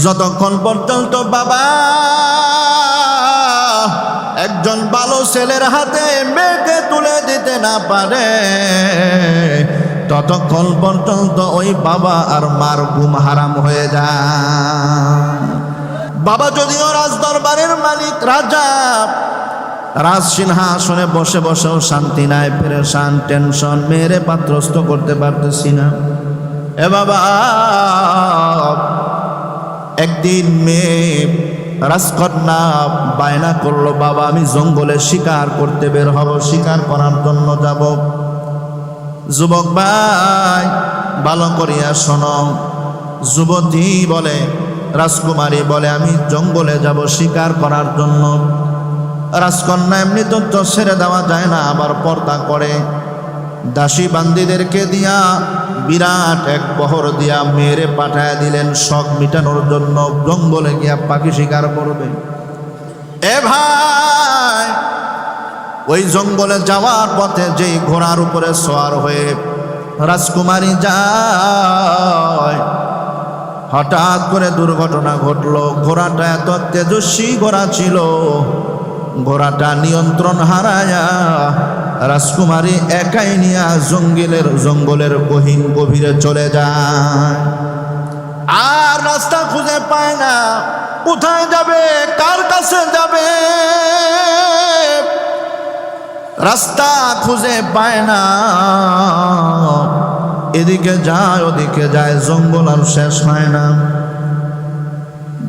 যতক্ষণ পর্যন্ত বাবা একজন ভালো ছেলের হাতে মেয়েকে তুলে দিতে না পারে, ততক্ষণ পর্যন্ত ওই বাবা আর মার ঘুম হারাম হয়ে যায়। বাবা যদিও রাজদরবারের মালিক, রাজা, রাজসিংহাসনে বসে বসেও শান্তি নাই, পেরেশান, টেনশন, মেয়েরে পাত্রস্থ করতে পারতেছি না। এ বাবা, একদিন মেয়ে রাজকন্যা বায়না করলো, বাবা আমি জঙ্গলে শিকার করতে বের হব, শিকার করার জন্য যাব। যুবক ভাই ভালো করিয়া শোনো, যুবতী বলে, রাজকুমারী বলে আমি জঙ্গলে যাব শিকার করার জন্য। রাজকন্যা এমনি তো ছেড়ে দেওয়া যায় না, আবার পর্দা করে। দাসী বান্দিদেরকে দিয়া বিরাট এক বহর দিয়া মেয়েরে পাঠায় দিলেন শখ মিটানোর জন্য, জঙ্গলে গিয়া পাখি শিকার করবে। এ ভাই, ওই জঙ্গলে যাওয়ার পথে যেই ঘোড়ার উপরে সওয়ার হয়ে রাজকুমারী যায়, হঠাৎ করে দুর্ঘটনা ঘটলো। ঘোড়াটা এত তেজস্বী ঘোড়া ছিল, ঘোড়াটা নিয়ন্ত্রণ হারায়া রাজকুমারী একাই নিয়া জঙ্গলের গহীন গভীরে চলে যায়। আর রাস্তা খুঁজে পায় না, কোথায় যাবে, কার কাছে যাবে, রাস্তা খুঁজে পায় না। এদিকে যায় ওদিকে যায়, জঙ্গল আর শেষ হয় না।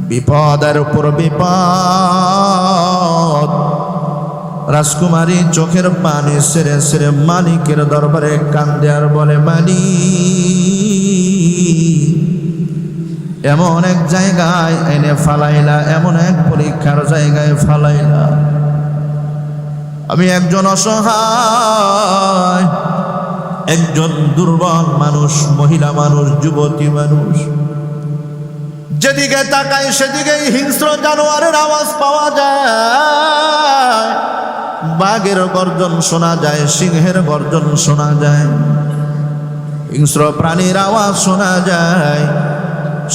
বিপদের উপর বিপদ। রাজকুমারী চোখের পানি ছেড়ে ছেড়ে মালিকের দরবারে কান্দে আর বলে, মালিক এমন এক জায়গায় এনে ফালাইলা, এমন এক পরীক্ষার জায়গায় ফালাইলা। আমি একজন অসহায়, একজন দুর্বল মানুষ, মহিলা মানুষ, যুবতী মানুষ। যেদিকে তাকাই সেদিকেই হিংস্র জানোয়ারের আওয়াজ পাওয়া যায়, বাঘের গর্জন শোনা যায়, সিংহের গর্জন শোনা যায়, হিংস্র প্রাণীর আওয়াজ শোনা যায়।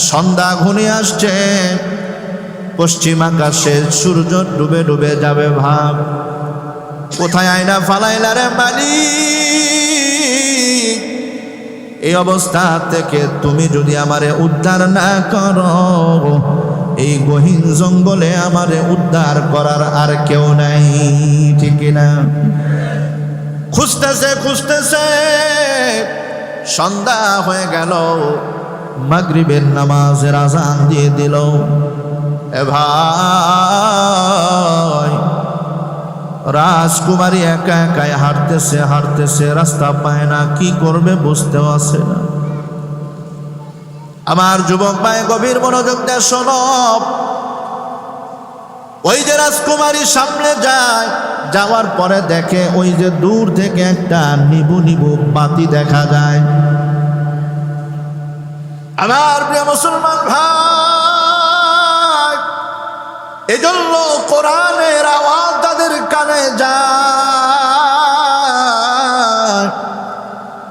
সন্ধ্যা ঘনিয়ে আসছে, পশ্চিম আকাশে সূর্য ডুবে ডুবে যাবে ভাব। কোথায় আয়না ফালাইলা রে মালিক? এই অবস্থা থেকে তুমি যদি আমারে উদ্ধার না করো, এই গহীন জঙ্গলে আমারে উদ্ধার করার আর কেউ নাই, ঠিক না? খুঁজতেছে খুঁজতেছে সন্ধ্যা হয়ে গেল, মাগরিবের নামাজের আজান দিয়ে দিল। এ ভাই, রাজকুমারী একা একাই হাঁটতেছে হাঁটতেছে, রাস্তা পায় না, কি করবে বুঝতেও আসে না। আমার যুবক ভাই গভীর মনোযোগ দিয়ে শোনো। ওই যে রাজকুমারী সামনে যায়, যাওয়ার পরে দেখে ওই যে দূর থেকে একটা নিবু নিবু বাতি দেখা যায়। আমার প্রিয় মুসলমান ভাই, এজন্য কোরআনের আওয়াজ তাদের কানে যায়,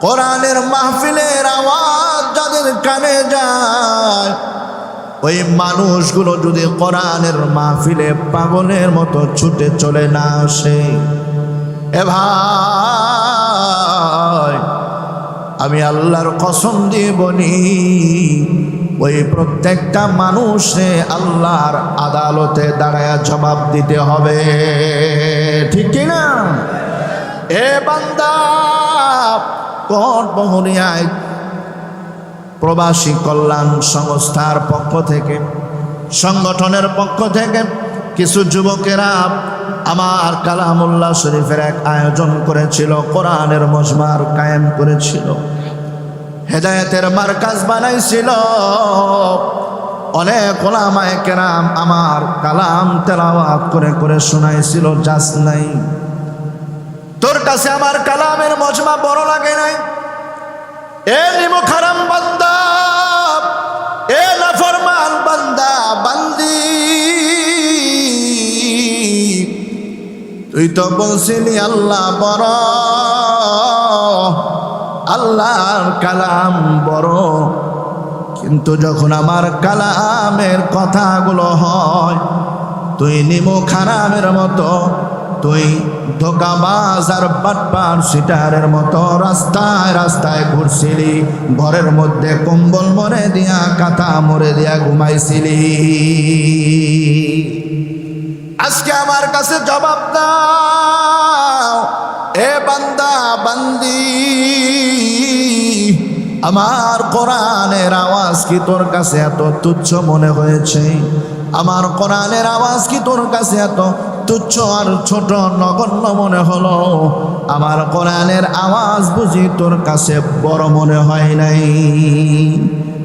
কোরআনের মাহফিলের আওয়াজ যাদের কানে যায়, ওই মানুষগুলো যদি কোরআনের মাহফিলে পাগলের মতো ছুটে চলে না আসে, এ ভাই আমি আল্লাহর কসম দিয়ে বলি, ওই প্রত্যেকটা মানুষে আল্লাহর আদালতে দাঁড়ায় জবাব দিতে হবে, ঠিক কিনা? এ বান্দা, কোর্ট বহরিয়ায় প্রবাসী কল্যাণ সংস্থার পক্ষ থেকে, সংগঠনের পক্ষ থেকে কিছু যুবকেরা আমার কালামুল্লাহ শরীফের এক আয়োজন করেছিল, কোরআনের মজমার কায়েম করেছিল, হেদায়েতের মার্কাজ বানাইছিল। অনেক উলামায়ে কেরাম আমার কালাম তেলাওয়াত করে করে শোনাইছিল। জাস নাই, তোর কাছে আমার কালামের মজমা বড় লাগে নাই? এ নিমুখারাম বান্দা, এ নাফরমান বান্দা বান্দি, তুই তো বলছিলি আল্লাহ বড়, আল্লাহর কালাম বড়, কিন্তু যখন আমার কালামের কথাগুলো হয়, তুই নিমুখ হারামের মতো, তুই ধোকাবাজ আর বাটপার সিটারের মতো রাস্তায় রাস্তায় ঘুরছিলি, ঘরের মধ্যে কম্বল মরে দিয়া কাঁথা মরে দিয়া ঘুমাইছিলি। আজকে আমার কাছে জবাব দাও, এ বান্দা বান্দি, আমার কোরআনের আওয়াজ কি তোর কাছে এত তুচ্ছ মনে হয়েছে? আমার কোরআনের আওয়াজ কি তোর কাছে এত তুচ্ছ আর ছোট নগণ্য মনে হলো? আমার কোরআনের আওয়াজ বুঝি তোর কাছে বড় মনে হয় নাই?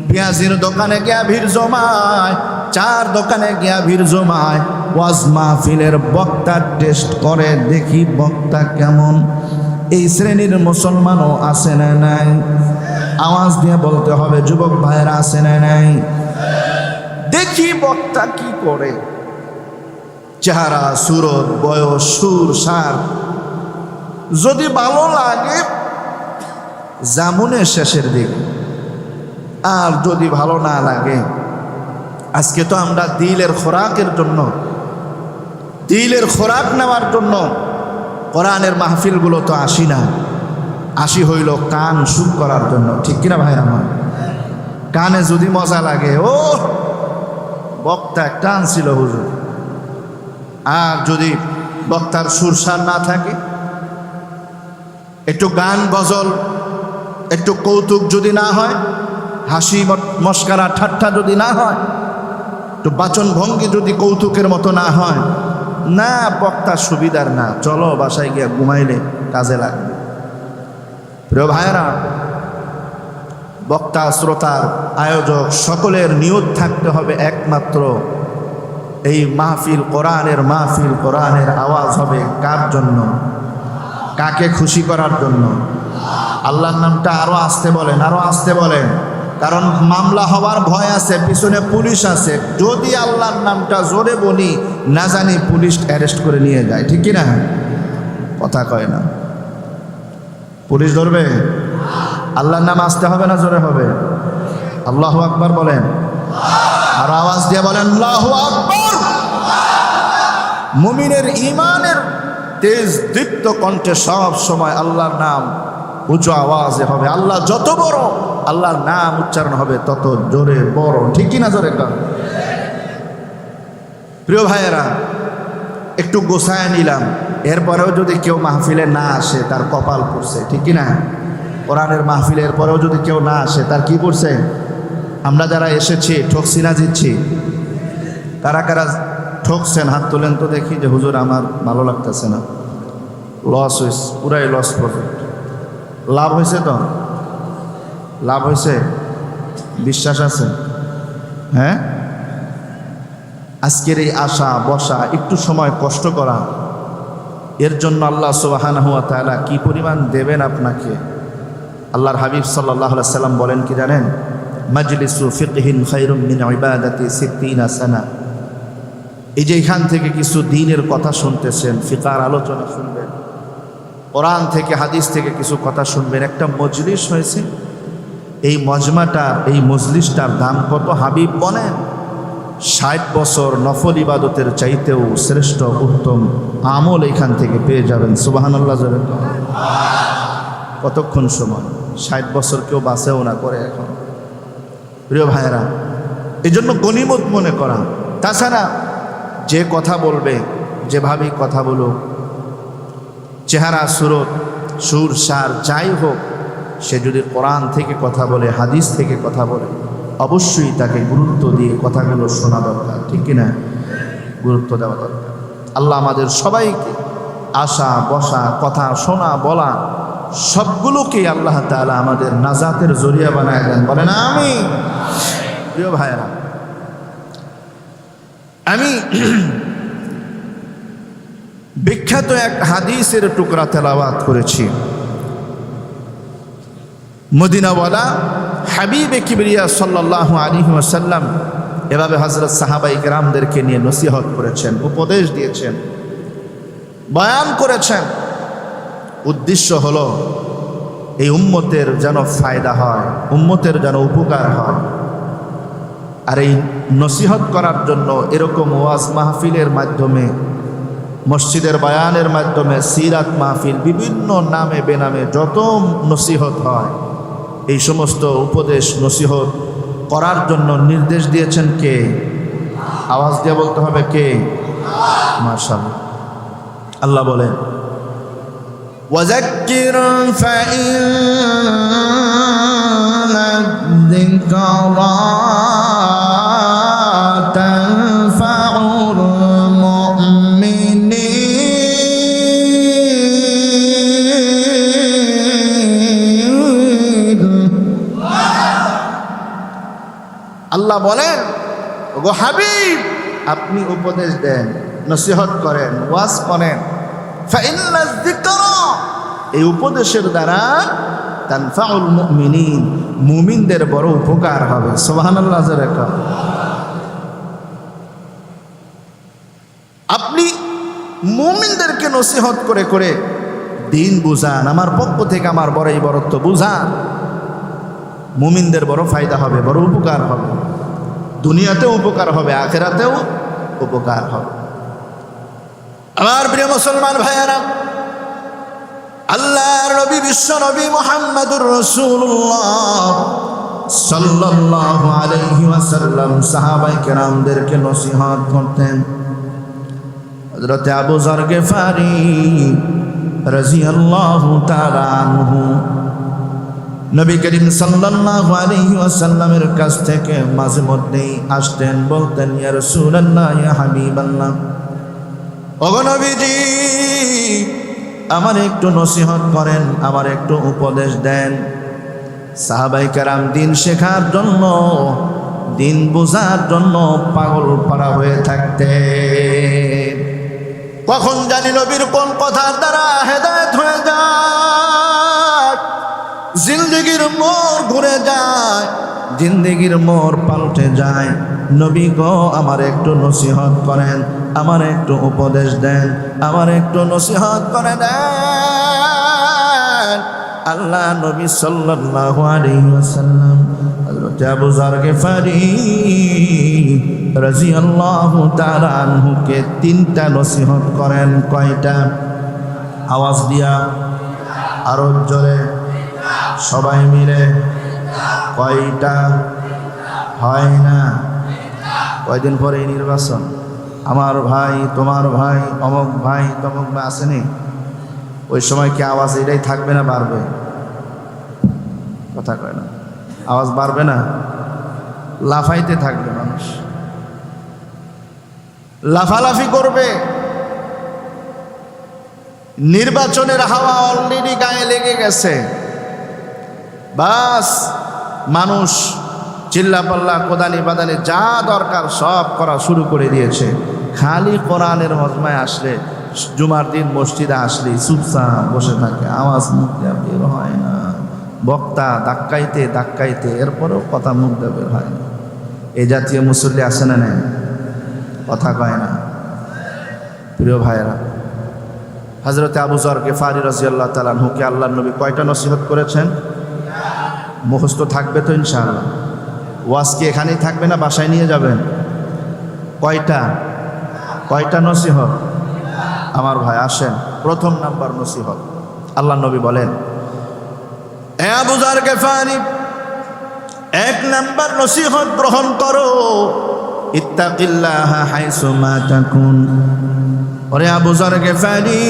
পেঁয়াজির দোকানে গিয়া ভিড় জমায়, চার দোকানে গিয়া ভিড় জমায়, ওয়াজ মাহফিলের বক্তার টেস্ট করে দেখি বক্তা কেমন। এই শ্রেণীর মুসলমানও আছে না নাই? আওয়াজ দিয়ে বলতে হবে, যুবক ভাইয়েরা আছে না নাই? দেখি বক্তা কি করে, চেহারা সুরত বয়স সুর সার যদি ভালো লাগে জামুনের শেষের দিকে, আর যদি ভালো না লাগে, আজকে তো আমরা দিলের খোরাকের জন্য, দিলের খোরাক নেওয়ার জন্য কোরআনের মাহফিলগুলো তো আসি না, আসি হইল কান সুখ করার জন্য, ঠিক কিনা ভাই? আমার কানে যদি মজা লাগে, ও বক্তা একটা আনছিল হুজুর, আর যদি বক্তার সুরসার না থাকে, একটু গান গজল, একটু কৌতুক যদি না হয়, হাসি মস্কারা ঠাট্টা যদি না হয়, একটু বাচন ভঙ্গি যদি কৌতুকের মতো না হয়, না বক্তা সুবিধার না, চলো বাসায় গিয়ে ঘুমাইলে কাজে লাগবে। প্রিয় ভাইয়েরা, বক্তা শ্রোতার আয়োজক সকলের নিয়ত থাকতে হবে একমাত্র, এই মাহফিল কোরআনের মাহফিল, কোরআনের আওয়াজ হবে কার জন্য? কাকে খুশি করার জন্য? আল্লাহর নামটা আরো আসতে বলেন, আরো আসতে বলেন, কারণ মামলা হওয়ার ভয় আছে, পিছনে পুলিশ আছে। যদি আল্লাহর নামটা জোরে বলি, না জানি পুলিশ অ্যারেস্ট করে নিয়ে যায়, ঠিক কিনা? কথা কয় না, পুলিশ ধরবে। আল্লাহর নাম আসতে হবে না জোরে হবে? আল্লাহু আকবার বলেন, আর আওয়াজ দিয়ে বলেন আল্লাহু আকবার। মুমিনের ঈমানের তেজ দীপ্ত কণ্ঠে সব সময় আল্লাহর নাম উঁচু আওয়াজে হবে। আল্লাহ যত বড়, আল্লাহর নাম উচ্চারণ হবে তত জোরে বড়, ঠিক কিনা? জোরে কান। প্রিয় ভাইয়েরা, একটু গোছায় নিলাম, এরপরেও যদি কেউ মাহফিলে না আসে তার কপাল পড়ছে, ঠিক কিনা? কোরআনের মাহফিলের পরেও যদি কেউ না আসে তার কি পড়ছে? আমরা যারা এসেছি ঠকছি না জিতছি? কারা কারা ঠকছেন হাত তোলেন তো দেখি, যে হুজুর আমার ভালো লাগতেছে না, লস হয়েছে, পুরাই লস প্রফিট। লাভ হয়েছে তো? লাভ হয়েছে? বিশ্বাস আছে? হ্যাঁ, আজকের এই আসা বসা, একটু সময় কষ্ট করা, এর জন্য আল্লাহ সুবহানাহু ওয়া তাআলা কি পরিমাণ দেবেন আপনাকে। আল্লাহর হাবিব সাল্লাল্লাহু আলাইহি সাল্লাম বলেন কি জানেন? মাজলিসু ফিকহিন খায়রুম মিন ইবাদাতি 60 সানা। এই যে এখান থেকে কিছু দ্বীনের কথা শুনতেছেন, ফিকার আলোচনা শুনবেন, কোরআন থেকে হাদিস থেকে কিছু কথা শুনবেন, একটা মজলিস হয়েছে, এই মজমাটার, এই মজলিসটার দাম কত? হাবিব বলেন 60 বছর নফল ইবাদতের চাইতেও শ্রেষ্ঠ উত্তম আমল এখান থেকে পেয়ে যাবেন। সুবহানাল্লাহ। কতক্ষণ সময়? 60 বছর কেউ বাঁচেও না করে এখন। প্রিয় ভাইয়েরা, এই জন্য গনিমত মনে করা। তাছাড়া যে কথা বলবে, যেভাবেই কথা বলুক, চেহারা সুরত সুর সার যাই হোক, সে যদি কোরআন থেকে কথা বলে, হাদিস থেকে কথা বলে, অবশ্যই তাকে গুরুত্ব দিয়ে কথাগুলো শোনা দরকার, ঠিক কিনা? গুরুত্ব দেওয়া দরকার। আল্লাহ আমাদের সবাইকে আসা বসা, কথা শোনা বলা সবগুলোকে আল্লাহ তাআলা আমাদের নাজাতের জরিয়া বানায় দেন, বলেন আমিন। প্রিয় ভাইয়েরা, আমি বিখ্যাত এক হাদিসের টুকরা তেলাওয়াত করেছি। মদিনাওয়ালা হাবিবে কিবরিয়া সাল্লাল্লাহু আলাইহি ওয়াসাল্লাম এভাবে হযরত সাহাবায়ে কেরামদেরকে নিয়ে নসিহত করেছেন, উপদেশ দিয়েছেন, বয়ান করেছেন। উদ্দেশ্য হলো এই উম্মতের যেন ফায়দা হয়, উম্মতের যেন উপকার হয়, আর এই নসিহত করার জন্য এরকম ওয়াজ মাহফিলের মাধ্যমে, মসজিদের বয়ানের মাধ্যমে, সিরাত মাহফিল, বিভিন্ন নামে বেনামে যত নসিহত হয়, এই সমস্ত উপদেশ নসিহত করার জন্য নির্দেশ দিয়েছেন কে? আওয়াজ দিয়ে বলতে হবে কে? মাশাআল্লাহ। আল্লাহ বলেন, ওয়াযাক্কির ফাইন্না যিকরা তানফাউল মুমিনিন। আল্লাহ বলেন, ওগো হাবিব, আপনি উপদেশ দেন, নসিহত করেন, ওয়াজ করেন। ফাইন্না যিকরা, এই উপদেশের দ্বারা তানফাউল মুমিনিন, মুমিনদের বড় উপকার হবে। সুবহানাল্লাহ। আপনি মুমিনদেরকে নসিহত করে করে দিন বুঝান, আমার পক্ষ থেকে আমার বড় এই বড়ত্ব বুঝান, মুমিনদের বড় ফায়দা হবে, বড় উপকার হবে, দুনিয়াতেও উপকার হবে, আখিরাতেও উপকার হবে। আমার প্রিয় মুসলমান ভাইয়েরা, আল্লাহর নবী, বিশ্ব নবী মুহাম্মদুর রাসূলুল্লাহ সাল্লাল্লাহু আলাইহি ওয়াসাল্লাম সাহাবায়ে কেরামদেরকে নসিহত করতেন। হযরত আবু যর গিফারি রাদিয়াল্লাহু তাআলা আনহু নবী করিম সাল্লাল্লাহু আলাইহি ওয়াসাল্লামের কাছ থেকে মাঝে মধ্যেই আসতেন, বলতেন, ইয়া রাসূলুল্লাহ, ইয়া হাবিবাল্লাহ, ওগো নবীজি, আমার একটু নসিহত করেন, আমার একটু উপদেশ দেন। সাহাবায়ে কেরাম দিন শেখার জন্য, দিন বোঝার জন্য পাগল পারা হয়ে থাকতেন। কখন জানি নবীর কোন কথার দ্বারা হেদায়েত হয়ে যায়, জিন্দেগির মোড় ঘুরে যায়, জিন্দেগির মোড় পাল্টে যায়। নবী গো, আমার একটু নসিহত করেন, আমার একটু উপদেশ দেন, আমার একটু নসিহত করে দেন। আল্লাহ নবী সাল্লাল্লাহু আলাইহি ওয়াসাল্লাম হযরত আবু যর গিফারি রাদিয়াল্লাহু তাআলা আনহুকে তিনটা নসিহত করেন। কয়টা? আওয়াজ দিয়া আরো জোরে, সবাই মিলে। কয়টা? হয় না। কয়দিন পরে নির্বাচন, আমার ভাই, তোমার ভাই, অমুক ভাই, তমুক ভাই আসেনি, ওই সময় কি আওয়াজ এটাই থাকবে না বাড়বে? কথা কয় না, আওয়াজ বাড়বে না, লাফাইতে থাকবে মানুষ, লাফালাফি করবে। নির্বাচনের হাওয়া অলরেডি গায়ে লেগে গেছে, বাস মানুষ চিল্লাপাল্লা, কোদানি বাদানি যা দরকার সব করা শুরু করে দিয়েছে। খালি কোরআনের মজমায় আসলে, জুমার দিন মসজিদে আসলে চুপচাপ বসে থাকে, আওয়াজ মুখ দিয়ে বের হয় না। বক্তা ধাক্কাইতে ধাক্কাইতে, এরপরেও কথা মুখ দিয়ে বের হয় না। এই জাতীয় মুসল্লি আসে না, নেই, কথা কয় না। প্রিয় ভাইয়েরা, হযরত আবু যর গিফারি রাদিয়াল্লাহু তাআলা আনহুকে আল্লাহর নবী কয়টা নসিহত করেছেন? মুখস্থ থাকবে তো ইনশাআল্লাহ। ওয়াজ কি এখানেই থাকবে না বাসায় নিয়ে যাবেন? কয়টা? কয়টা নসিহত? আমার ভাই আসেন, প্রথম নাম্বার নসিহত আল্লাহর নবী বলেন, এ আবু যর গিফারি, এক নাম্বার নসিহত গ্রহণ করো, ইত্তাকিল্লাহা হাইসু মা তাকুন। ওরে আবু যর গিফারি,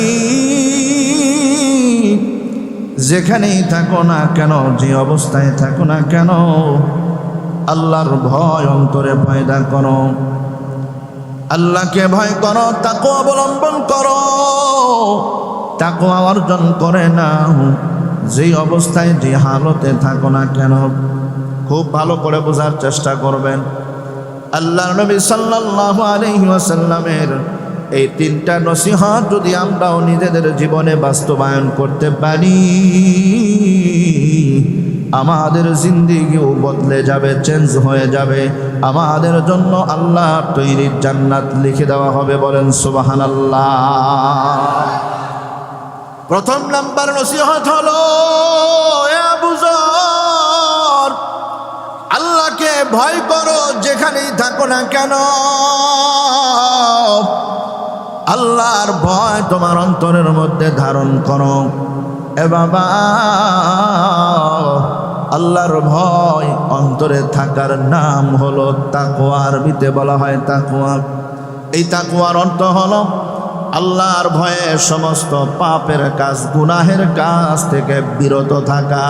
যেখানেই থাকো না কেন, যে অবস্থায় থাকো না কেন, আল্লাহর ভয় অন্তরে পয়দা করো, আল্লাহকে ভয় করো, তাকওয়া অবলম্বন করো, তাকওয়া অর্জন করে নাও, যেই অবস্থায় যে হালতে থাকো না কেন। খুব ভালো করে বোঝার চেষ্টা করবেন। আল্লাহর নবী সাল্লাল্লাহু আলাইহি ওয়াসাল্লামের এই তিনটা নসিহত যদি আমরাও নিজেদের জীবনে বাস্তবায়ন করতে পারি, আমাদের জিন্দেগিও বদলে যাবে, চেঞ্জ হয়ে যাবে। আমাদের জন্য আল্লাহর তৈরি জান্নাত লিখে দেওয়া হবে। বলেন সুবহানাল্লাহ। প্রথম নাম্বার নসিহত হলো, এ আবু যর, আল্লাহকে ভয় করো, যেখানেই থাকো না কেন আল্লাহর ভয় তোমার অন্তরের মধ্যে ধারণ করো। এ বাবা, আল্লাহর ভয় অন্তরে থাকার নাম হলো তাকওয়া। আরবিতে বলা হয় তাকওয়া। এই তাকওয়ার অর্থ হলো আল্লাহর ভয়ে সমস্ত পাপের কাজ, গুনাহের কাজ থেকে বিরত থাকা।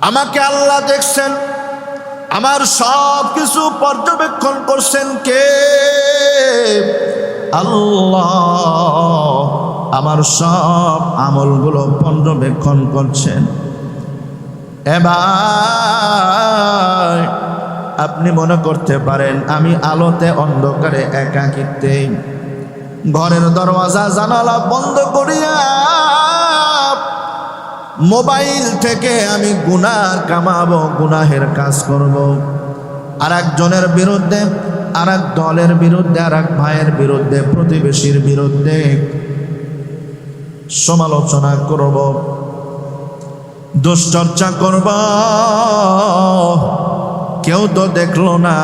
আমাকে আল্লাহ দেখছেন, আমার সব কিছু পর্যবেক্ষণ করছেন কে? আল্লাহ। আমার সব আমলগুলো পর্যবেক্ষণ করছেন। এবার আপনি মনে করতে পারেন আমি আলোতে অন্ধকারে একাকিত্বে ঘরের দরওয়াজা জানালা বন্ধ করিয়া মোবাইল থেকে আমি গুনাহ কামাবো, গুনাহের কাজ করব, আর একজনের বিরুদ্ধে, আর এক দলের বিরুদ্ধে, আর এক ভাইয়ের বিরুদ্ধে, প্রতিবেশীর বিরুদ্ধে সমালোচনা করব, দুশ্চর্চা করব। কেউ তো দেখলো না।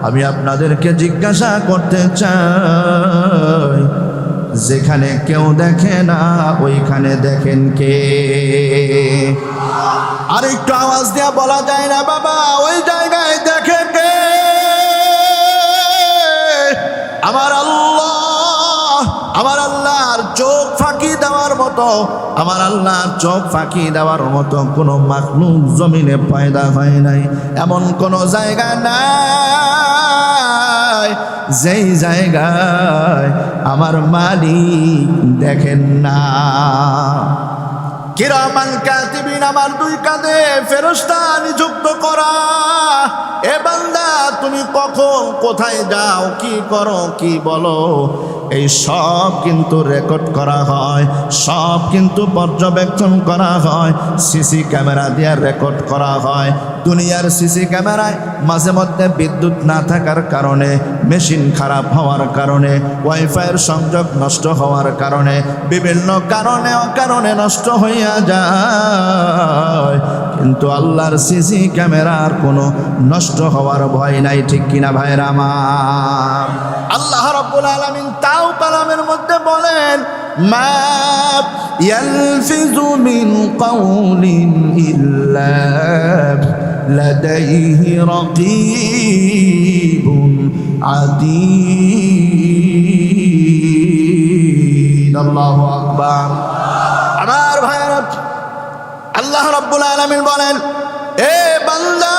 আমি আপনাদেরকে জিজ্ঞাসা করতে চাই, যেখানে কেউ দেখে না ওইখানে দেখেন কে? আর একটু আওয়াজ দেয়া বলা যায় না বাবা, ওই জায়গায় দেখে কে? আমার আল্লাহ। আমার আল্লাহর চোখ ফাঁকি দেওয়ার মতো, আমার আল্লাহর চোখ ফাঁকি দেওয়ার মতো কোনো মাখলুক জমিনে পয়দা হয় নাই। এমন কোনো জায়গা নাই যেই জায়গায় আমার মালিক দেখেন না। কিরামান কাতিবিন, আমার দুই কাঁধে ফেরেশতা নিযুক্ত করা। এ বান্দা, তুমি কখন কোথায় যাও, কি করো, কি বলো, এই সব কিন্তু রেকর্ড করা হয়, সব কিন্তু পর্যবেক্ষণ করা হয়, সিসি ক্যামেরা দিয়ে রেকর্ড করা হয়। দুনিয়ার সিসি ক্যামেরায় মাঝে মধ্যে বিদ্যুৎ না থাকার কারণে, মেশিন খারাপ হওয়ার কারণে, ওয়াইফাইয়ের সংযোগ নষ্ট হওয়ার কারণে, বিভিন্ন কারণে অকারণে নষ্ট হইয়া যায়, কিন্তু আল্লাহর সিসি ক্যামেরার কোনো নষ্ট হওয়ার ভয় নাই। ঠিক কিনা ভাইরা আমার? আল্লাহ রাব্বুল আলামিন তাও কালামের মধ্যে বলেন, মা ইয়ালফিজু মিন কাউলিন ইল্লা লাদাইহি রাকীবুন আতীদ। আল্লাহু আকবার। আমার ভাইরা, আল্লাহ রাব্বুল আলামিন বলেন, এ বান্দা,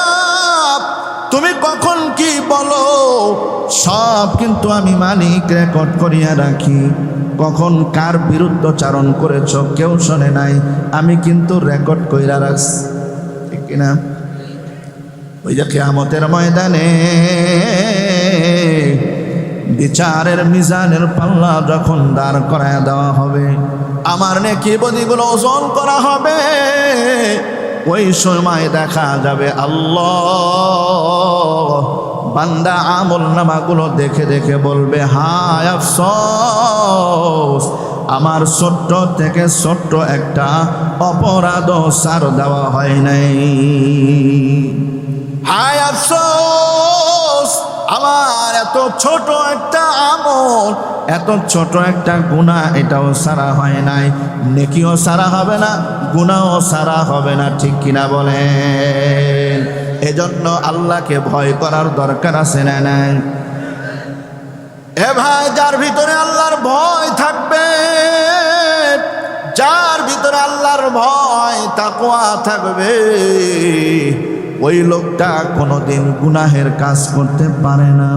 তুমি কখন কি বলো সব কিন্তু আমি মালিক রেকর্ড করিয়া রাখি। কখন কার বিরুদ্ধচারণ করেছ কেউ শোনে নাই, আমি কিন্তু রেকর্ড কইরা রাখছি। ঠিক কিনা? ওই যে কিয়ামতের ময়দানে বিচারের মিজানের পাল্লা যখন দাঁড় করায় দেওয়া হবে, আমার নেকি বদিগুলো ওজন করা হবে, ওই সময় দেখা যাবে আল্লাহ বান্দা আমল নামাগুলো দেখে দেখে বলবে, হায় আফসোস, আমার ছোট্ট থেকে ছোট্ট একটা অপরাধও ছাড় দেওয়া হয় নাই। হায় আফসোস, আমার এত ছোট একটা আমল, এত ছোট একটা গুনাহ, এটাও সারা হয় নাই। নেকিও সারা হবে না, গুনাহও সারা হবে না। ঠিক কিনা বলেন? এজন্য আল্লাহকে ভয় করার দরকার আছে না নাই? এ ভাই, যার ভিতরে আল্লাহর ভয় থাকবে, যার ভিতরে আল্লাহর ভয় তাকওয়া থাকবে, ওই লোকটা কোনোদিন গুনাহের কাজ করতে পারে না।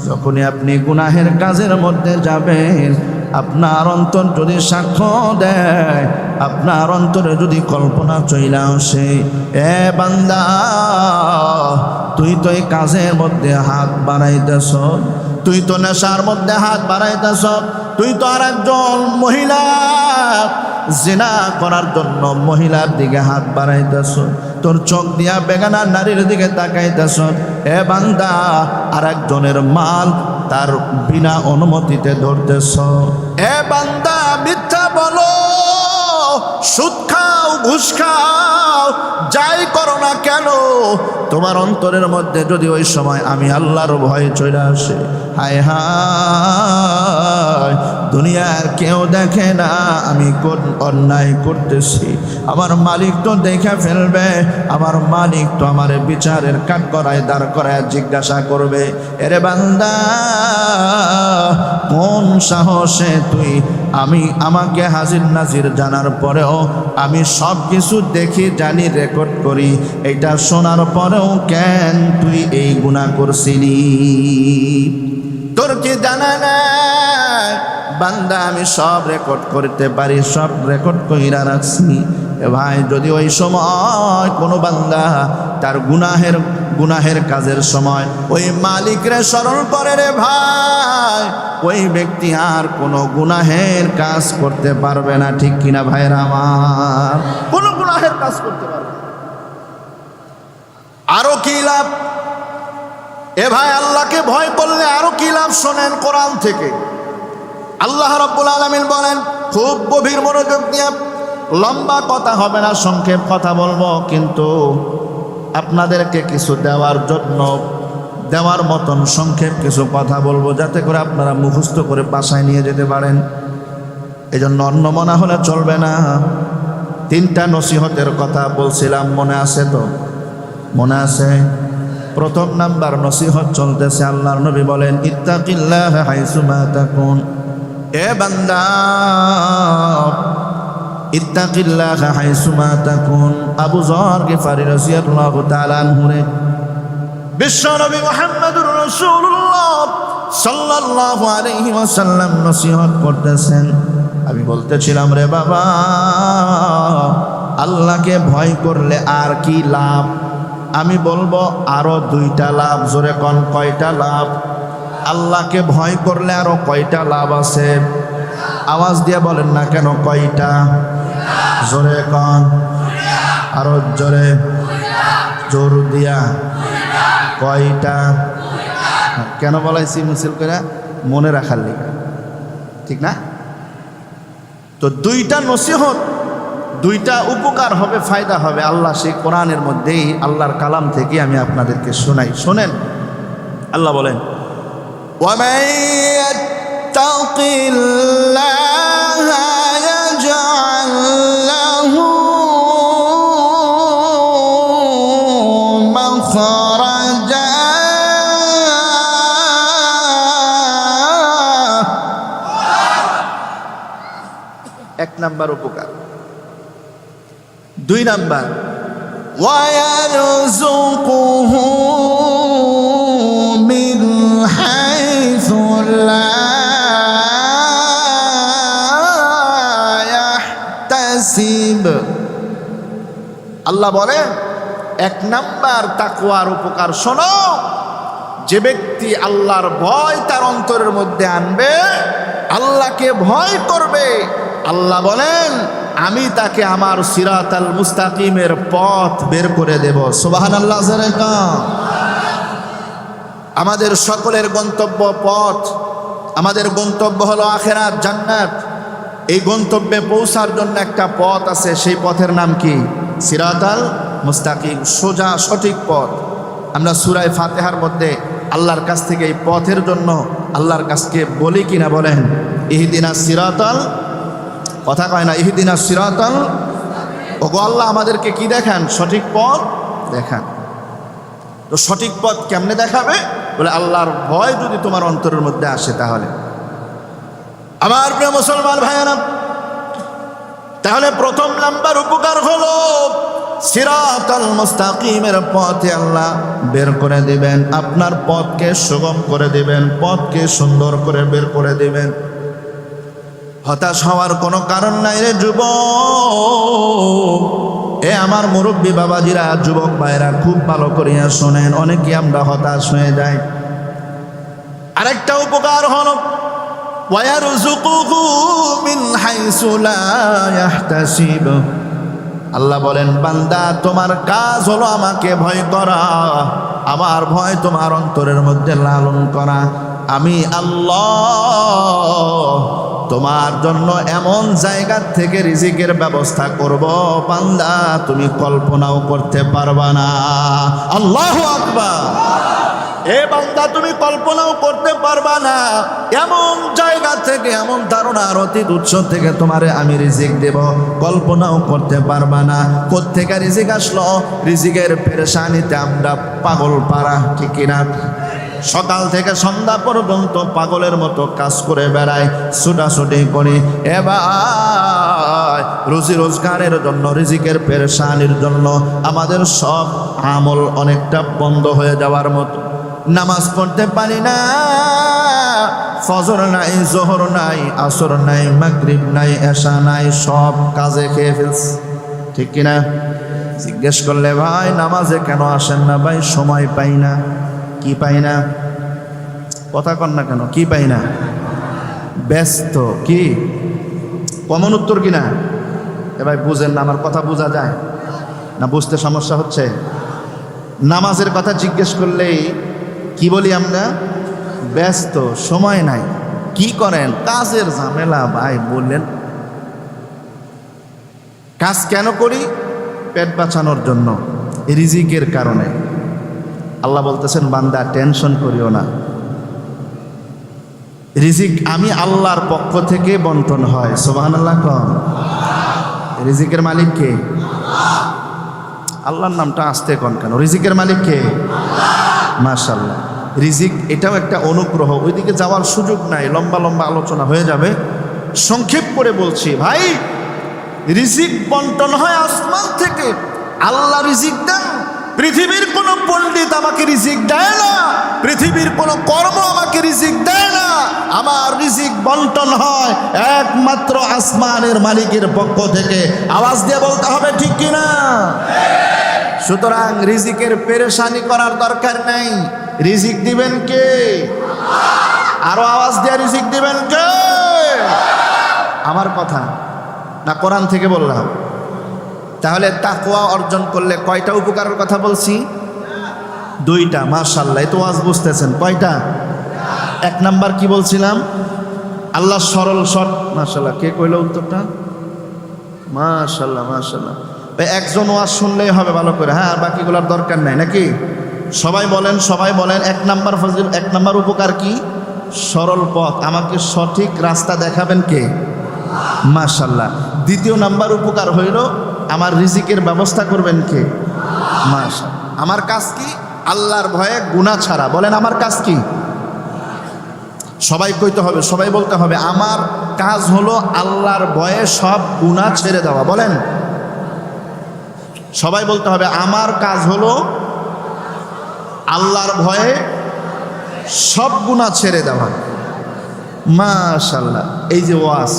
যখনই আপনি গুনাহের কাজের মধ্যে যাবেন, আপনার অন্তর যদি সাক্ষ্য দেয়, আপনার অন্তরে যদি কল্পনা চইলা আসে, এ বান্দা, তুই তো এই কাজের মধ্যে হাত বাড়াইতেছ, তুই তো নেশার মধ্যে হাত বাড়াইতেছ, তুই তো আর একজন মহিলা জিনা করার জন্য মহিলার দিকে হাত বাড়াইতেছ, তোর চোখ দিয়া বেগানা নারীর দিকে তাকাইতেছ, এ বান্দা, আর একজনের মাল তার বিনা অনুমতিতে ধরতেছ, এ বান্দা, মিথ্যা বলো, সুদ খাও, খাও, ঘুষ খাও, যাই করো না কেন, তোমার অন্তরের মধ্যে যদি ওই সময় আমি আল্লাহর ভয় চলে আসে, হায় হায়, দুনিয়ার কেউ দেখে না আমি কোন অন্যায় করতেছি, আমার মালিক তো দেখে ফেলবে, আমার মালিক তো আমার বিচারের কাঠগড়ায় দাঁড় করায় জিজ্ঞাসা করবে, এরে বান্দা কোন সাহসে তুই আমাকে হাজির নাজির জানার পরেও আমি সব কিছু দেখি জানি রেকর্ড করি, এটা শোনার পরেও কেন তুই এই গুনাহ করছিলি? তোর কি জানা না বান্দা আমি সব রেকর্ড করতে পারি, সব রেকর্ড কইরা রাখছি। এ ভাই, যদি ওই সময় কোনো বান্দা তার গুনাহের কাজের সময় ওই মালিকরে স্মরণ করে রে ভাই, ওই ব্যক্তি আর কোনো গুনাহের কাজ করতে পারবে না, ঠিক কিনা ভাইরা আমার? কোনো গুনাহের কাজ করতে পারবে না। আরো কি লাভ? এ ভাই, আল্লাহকে ভয় করলে আরো কি লাভ? শোনেন কোরআন থেকে আল্লাহ রাব্বুল আলামিন বলেন, খুব গভীর মনোযোগ দিয়ে, লম্বা কথা হবে না, সংক্ষেপ কথা বলবো, কিন্তু আপনাদেরকে কিছু দেওয়ার মতন সংক্ষেপ কিছু কথা বলবো, যাতে করে আপনারা মুখস্থ করে বাসায় নিয়ে যেতে পারেন। এজন্য অন্য মনে হলে চলবে না। 3টা নসিহতের কথা বলছিলাম, মনে আছে তো? মনে আছে? প্রথম নাম্বার নসিহত চলতেছে, আল্লাহর নবী বলেন, ইত্তাকিল্লাহ হাইসুমা তাকুন। এ বান্দা, ইত্তাকিল্লাহ হাইসুমা তাকুন। আবু যর গিফারি রাদিয়াল্লাহু তাআলা আনহু বিশ্বনবী মুহাম্মদুর রাসূলুল্লাহ সাল্লাল্লাহু আলাইহি ওয়াসাল্লাম নসিহত করতেছেন। আমি বলতেছিলাম, রে বাবা, আল্লাহকে ভয় করলে আর কি লাভ? আমি বলবো আরো 2টা লাভ। জোরে কোন, কয়টা লাভ? আল্লাহকে ভয় করলে আরো কয়টা লাভ আছে? আওয়াজ দিয়ে বলেন না কেন, কয়টা? জোরে কোন, আরো জোরে, জোর দিয়া, কয়টা? কেন বলাইছি মুসিল করে? মনে রাখার লেগে, ঠিক না? তো 2টা নসিহত, 2টা উপকার হবে, ফায়দা হবে। আল্লাহ সেই কোরআনের মধ্যেই, আল্লাহর কালাম থেকে আমি আপনাদেরকে শোনাই। শোনেন, আল্লাহ বলেন, وَمَن يَتَّقِ اللَّهَ يَجْعَل لَّهُ مَخْرَجًا। 1 নাম্বার উপকার। 2 নাম্বার, وَيَرْزُقُهُ مِنْ حَيْثُ لَا يَحْتَسِبُ। আল্লাহ বলেন, 1 নাম্বার তাকওয়ার উপকার শোনো, যে ব্যক্তি আল্লাহর ভয় তার অন্তরের মধ্যে আনবে, আল্লাহকে ভয় করবে, আল্লাহ বলেন আমি তাকে আমার সিরাতাল মুস্তাকিমের পথ বের করে দেব। সুবহানাল্লাহ। আমাদের সকলের গন্তব্য পথ, আমাদের গন্তব্য হলো আখিরাত, জান্নাত। এই গন্তব্যে পৌঁছার জন্য একটা পথ আছে, সেই পথের নাম কি? সিরাতাল মুস্তাকিম, সোজা সঠিক পথ। আমরা সূরা ফাতিহার মধ্যে আল্লাহর কাছ থেকে এই পথের জন্য আল্লাহর কাছকে বলি কিনা? বলেন, ইহদিনাস সিরাতাল, কথা কয় না, ইহদিনাস সিরাতাল। ওগো আল্লাহ, আমাদেরকে কি দেখান? সঠিক পথ দেখান। তো সঠিক পথ কেমনে দেখাবে? বলে আল্লাহর ভয় যদি তোমার অন্তরের মধ্যে আসে, তাহলে। আমার প্রিয় মুসলমান ভাইয়েরা, তাহলে প্রথম নাম্বার উপকার হলো সিরাতাল মুস্তাকিমের পথে আল্লাহ বের করে দিবেন, আপনার পথকে সুগম করে দিবেন, পথকে সুন্দর করে বের করে দিবেন। হতাশ হওয়ার কোনো কারণ নাই রে যুবক। এ আমার মুরব্বী বাবাজিরা, যুবক ভাইরা, খুব ভালো করিয়া শোনেন। অনেকে আমরা হতাশ হয়ে যাই। আরেকটা উপকার হলো ওয়ায়ারযুকুহু মিন হাইসু লা ইয়াহতাসিব। আল্লাহ বলেন, বান্দা তোমার কাজ হলো আমাকে ভয় করা, আমার ভয় তোমার অন্তরের মধ্যে লালন করা। আমি আল্লাহ তোমার জন্য এমন জায়গা থেকে রিজিকের ব্যবস্থা করব বান্দা তুমি কল্পনাও করতে পারবা না। আল্লাহু আকবার। এ বান্দা তুমি কল্পনাও করতে পারবা না এমন জায়গা থেকে, এমন ধারণার অতীত উৎস থেকে তোমারে আমি রিজিক দেব, কল্পনাও করতে পারবা না। কোত্থেকে রিজিক আসলো? রিজিকের পেরেশানিতে আমরা পাগল পাড়া, ঠিক কিনা? সকাল থেকে সন্ধ্যা পর্যন্ত পাগলের মতো কাজ করে বেড়ায়, ছুটাছুটি করি। এবার রুজি রোজগারের জন্য, রিজিকের পেরেশানির জন্য আমাদের সব আমল অনেকটা বন্ধ হয়ে যাওয়ার মতো। নামাজ পড়তে পারি না, ফজর নাই, জোহর নাই, আসর নাই, মাগরিব নাই, এশা নাই, সব কাজে খেয়ে ফেলছি, ঠিক কিনা? জিজ্ঞেস করলে ভাই নামাজে কেন আসেন না? ভাই সময় পাই না। কি পাই না? কথা কন না কেন? কি পাই না? ব্যস্ত। কি কমন উত্তর কিনা? এ ভাই বুঝেন না, আমার কথা বোঝা যায় না? বুঝতে সমস্যা হচ্ছে? নামাজের কথা জিজ্ঞেস করলেই কি বলি আমরা? ব্যস্ত, সময় নাই। কি করেন? কাজের ঝামেলা। ভাই বললেন কাজ কেন করি? পেট বাঁচানোর জন্য, রিজিকের কারণে। আল্লাহ বলতেছেন বান্দা টেনশন করিও না, রিজিক আমি আল্লাহর পক্ষ থেকে বন্টন হয়। সুবহানাল্লাহ কম। রিজিকের মালিক কে? আল্লাহর নামটা আসতে কন কেন? রিজিকের মালিক কে? মাশাআল্লাহ। রিজিক এটাও একটা অনুগ্রহ, ওইদিকে যাওয়ার সুযোগ নাই, লম্বা লম্বা আলোচনা হয়ে যাবে। সংক্ষেপ করে বলছি ভাই, রিজিক বন্টন হয় আসমান থেকে। আল্লাহ রিজিক দেন। পৃথিবীর কোনো পণ্ডিত আমাকে রিজিক দেয় না, পৃথিবীর কোনো কর্ম আমাকে রিজিক দেয় না। আমার রিজিক বন্টন হয় একমাত্র আসমানের মালিকের পক্ষ থেকে। আওয়াজ দিয়ে বলতে হবে, ঠিক কিনা? সুতরাং রিজিকের পেরেশানি করার দরকার নাই। রিজিক দিবেন কে? আরো আওয়াজ দিয়ে রিজিক দিবেন কে? আমার কথা না, কোরআন থেকে বললাম। তাহলে তাকওয়া অর্জন করলে কয়টা উপকারের কথা বলছি? দুইটা। মাশাআল্লাহ, এই তো ওয়াজ বুঝতেছেন। কয়টা? এক নাম্বার কি বলছিলাম? আল্লাহ সরল শট। মাশাআল্লাহ, কে কইলো উত্তরটা? মাশাআল্লাহ মাশাআল্লাহ। একজন ওয়াজ শুনলেই হবে ভালো করে, হ্যাঁ, আর বাকিগুলোর দরকার নাই নাকি? সবাই বলেন, সবাই বলেন। এক নাম্বার ফজিল, এক নাম্বার উপকার কি? সরল পথ। আমাকে সঠিক রাস্তা দেখাবেন কে? মাশাআল্লাহ। দ্বিতীয় নাম্বার উপকার হইল আমার রিজিকের ব্যবস্থা করবেন কে? মাশাআল্লাহ। আমার কাজ কি? আল্লাহর ভয়ে গুনাহ ছাড়া। বলেন আমার কাজ কি? সবাই কইতে হবে, সবাই বলতে হবে আমার কাজ হলো আল্লাহর ভয়ে সব গুনাহ ছেড়ে দেওয়া। বলেন সবাই বলতে হবে আমার কাজ হলো আল্লাহর ভয়ে সব গুনাহ ছেড়ে দেওয়া। মাশাআল্লাহ। এই যে ওয়াজ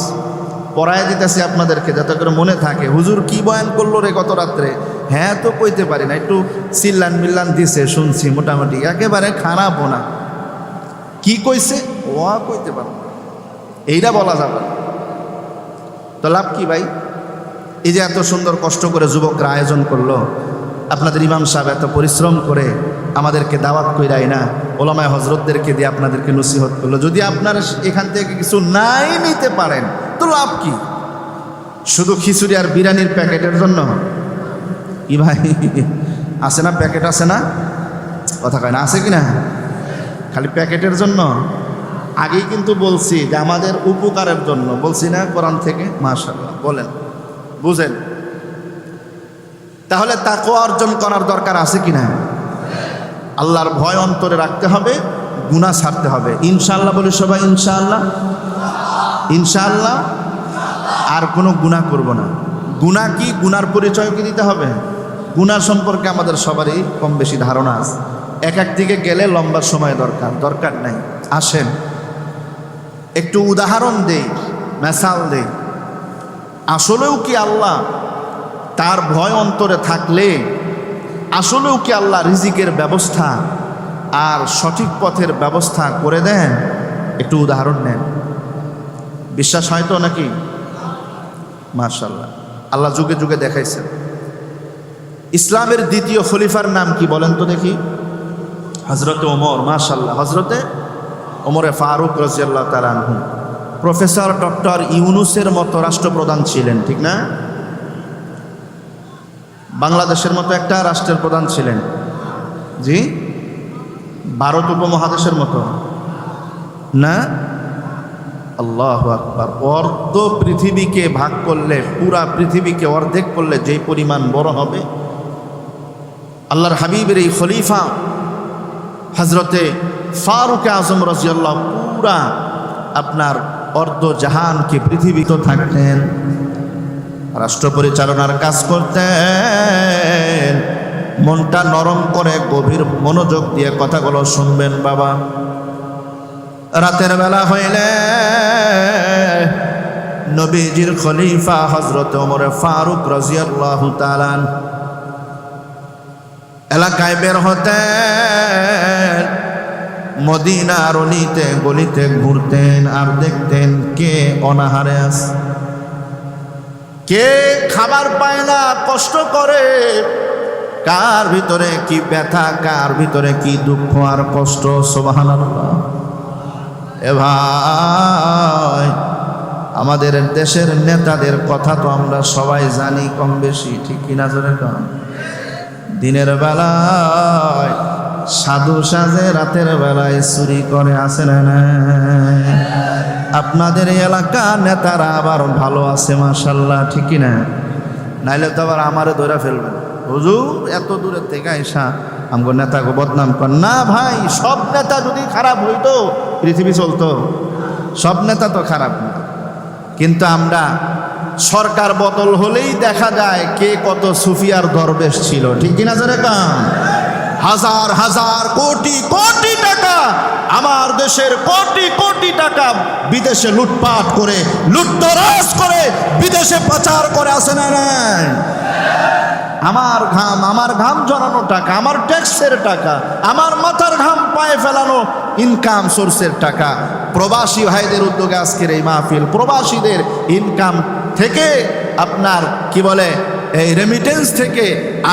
পড়ায় দিতেছি আপনাদেরকে যাতে করে মনে থাকে, হুজুর কি বয়ান করলো রে গত রাত্রে? হ্যাঁ তো কইতে পারি না, একটু চিল্লান মিল্লান দিছে, শুনছি, মোটামুটি একেবারে খারাপও না। কি কইছে ও কইতে পারো, এইটা বলা যাবে না। তো লাভ কি ভাই? এই যে এত সুন্দর কষ্ট করে যুবকরা আয়োজন করলো, আপনাদের ইমাম সাহেব এত পরিশ্রম করে আমাদেরকে দাওয়াত কইরাই না, ওলামায়ে হযরতদেরকে দিয়ে আপনাদেরকে নসিহত করলো। যদি আপনারা এখান থেকে কিছু নাই নিতে পারেন তো লাভ কি? শুধু খিচুড়ি আর বিরিয়ানির প্যাকেটের জন্য? কি ভাই আছে না প্যাকেট? আছে না? কথা কয় না, আছে কি না? খালি প্যাকেটের জন্য? আগেই কিন্তু বলছি যে আমাদের উপকারের জন্য, বলছি না কোরআন থেকে? মাশাআল্লাহ, বলেন বুঝেন। তাহলে তাকওয়া অর্জন করার দরকার আছে কি না? আল্লাহর ভয় অন্তরে রাখতে হবে, গুনাহ ছাড়তে হবে। ইনশাআল্লাহ বলি সবাই, ইনশাআল্লাহ। ইনশাআল্লাহ আর কোনো গুনাহ করব না। গুনাহ কি? গুনার পরিচয় কি দিতে হবে? গুনাহ সম্পর্কে আমাদের সবারই কম বেশি ধারণা আছে। এক দিকে গেলে লম্বা সময় দরকার নাই। আসেন একটু উদাহরণ দেই, মেসাল দেই। আসলেও কি আল্লাহ তার ভয় অন্তরে থাকলে আসলেও কি আল্লাহ রিজিকের ব্যবস্থা আর সঠিক পথের ব্যবস্থা করে দেন? একটু উদাহরণ নেন। বিশ্বাস হয় তো নাকি? মাশাআল্লাহ, আল্লাহ যুগে যুগে দেখাইছেন। ইসলামের দ্বিতীয় খলিফার নাম কি বলেন তো দেখি? হযরতে ওমর। মাশাআল্লাহ, হযরতে ওমরে ফারুক রাদিয়াল্লাহু তাআলা আনহু প্রফেসর ডক্টর ইউনূসের মতো রাষ্ট্রপ্রধান ছিলেন, ঠিক না? বাংলাদেশের মতো একটা রাষ্ট্রের প্রধান ছিলেন, জি। ভারত উপমহাদেশের মতো না? আল্লাহু আকবার। অর্ধ পৃথিবীকে ভাগ করলে, পুরা পৃথিবীকে অর্ধেক করলে যেই পরিমাণ বড় হবে, আল্লাহর হাবিবের এই খলিফা হযরতে ফারুক আজম রাদিয়াল্লাহু পুরা আপনার অর্ধ জাহানকে পৃথিবীতে থাকতেন, রাষ্ট্র পরিচালনার কাজ করতেন। মনটা নরম করে গভীর মনোযোগ দিয়ে কথাগুলো শুনবেন বাবা। রাতের বেলা হইলে নবীজির খলিফা হযরত ওমর ফারুক রাদিয়াল্লাহু তাআলা এলাকায় বের হতেন, মদিনার অলিতে গলিতে ঘুরতেন আর দেখতেন কে অনাহারে আছে, কে খাবার পায় না, কষ্ট করে, কার ভিতরে কি ব্যথা, কার ভিতরে কি দুঃখ আর কষ্ট। সুবহানাল্লাহ। এ ভাই, আমাদের দেশের নেতাদের কথা তো আমরা সবাই জানি কম বেশি, ঠিক কিনা জোরে কম? দিনের বেলায় সাধু সাজে, রাতের বেলায় চুরি করে, আছে না? আপনাদের এলাকা নেতারা আবার ভালো আছে মাশাআল্লাহ, ঠিক কিনা? নাইলে তো আবার আমারে ধরে ফেলবেন, হুজুর এত দূরের থেকে আইসা আমগো নেতাকে বদনাম কর। না ভাই, সব নেতা যদি খারাপ হইতো পৃথিবী চলতো? সব নেতা তো খারাপ না, কিন্তু আমরা সরকার বদল হলেই দেখা যায় কে কত সুফিয়ার দরবেশ ছিল, ঠিক কিনা জোরে কাম? হাজার হাজার কোটি কোটি টাকা, আমার দেশের কোটি কোটি টাকা বিদেশে লুটপাট করে, লুটতরাজ করে, বিদেশে পাচার করে, আছে না? আমার ঘাম জড়ানো টাকা, আমার ট্যাক্সের টাকা, আমার মাথার ঘাম পায়ে ফেলানো ইনকাম সোর্সের টাকা, প্রবাসী ভাইদের উদ্যোগে আজকের এই মাহফিল, প্রবাসীদের ইনকাম থেকে আপনার কি বলে এই রেমিটেন্স থেকে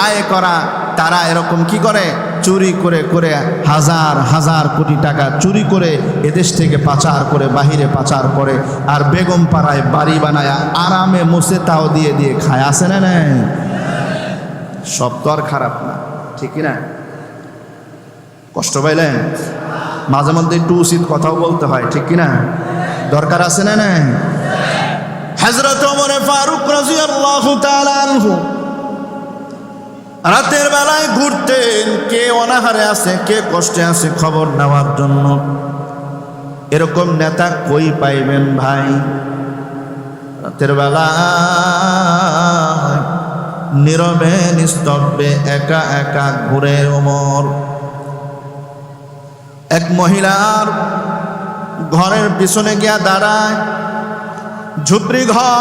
আয় করা, তারা এরকম কি করে চুরি করে করে হাজার হাজার কোটি টাকা চুরি করে এদেশ থেকে পাচার করে, বাহিরে পাচার করে, আর বেগম পাড়ায় বাড়ি বানায় আরামে মুছে তাও দিয়ে দিয়ে খায়, আছে না? সব তো আর খারাপ না, ঠিক না? কষ্ট পাইলেন? মাঝে মধ্যে একটু উচিত কথাও বলতে হয়, ঠিক কিনা? দরকার আছে না? হযরত ওমর ফারুক রাদিয়াল্লাহু তাআলা আনহু রাতের বেলায় ঘুরতেন, কে অনাহারে আছে, কে কষ্টে আছে খবর নেওয়ার জন্য। এরকম নেতা কই পাইবেন ভাই? রাতের বেলা নীরবে নিস্তব্ধে একা একা ঘুরে ওমর। এক মহিলার ঘরের পিছনে গিয়া দাঁড়ায়, ঝুপড়ি ঘর,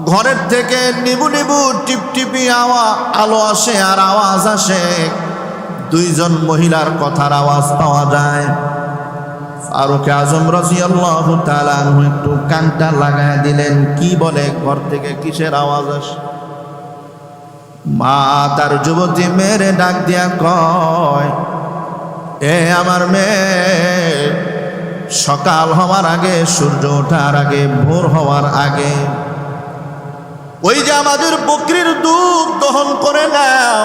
ঘরের থেকে নিবু নিবু টিপটিপি আলো আসে আর আওয়াজ আসে, দুইজন মহিলার কথার আওয়াজ পাওয়া যায়। ফারুক আজম রাদিয়াল্লাহু তাআলা আনহু একটু কানটা লাগায় দিলেন, কি বলে, ঘর থেকে কিসের আওয়াজ আসে? মা তার যুবতী মেয়েরে ডাক দিয়া কয়, এ আমার মেয়ে, সকাল হওয়ার আগে, সূর্য ওঠার আগে, ভোর হওয়ার আগে ওই যে আমাদের বকরির দুধ দহন করে নাও,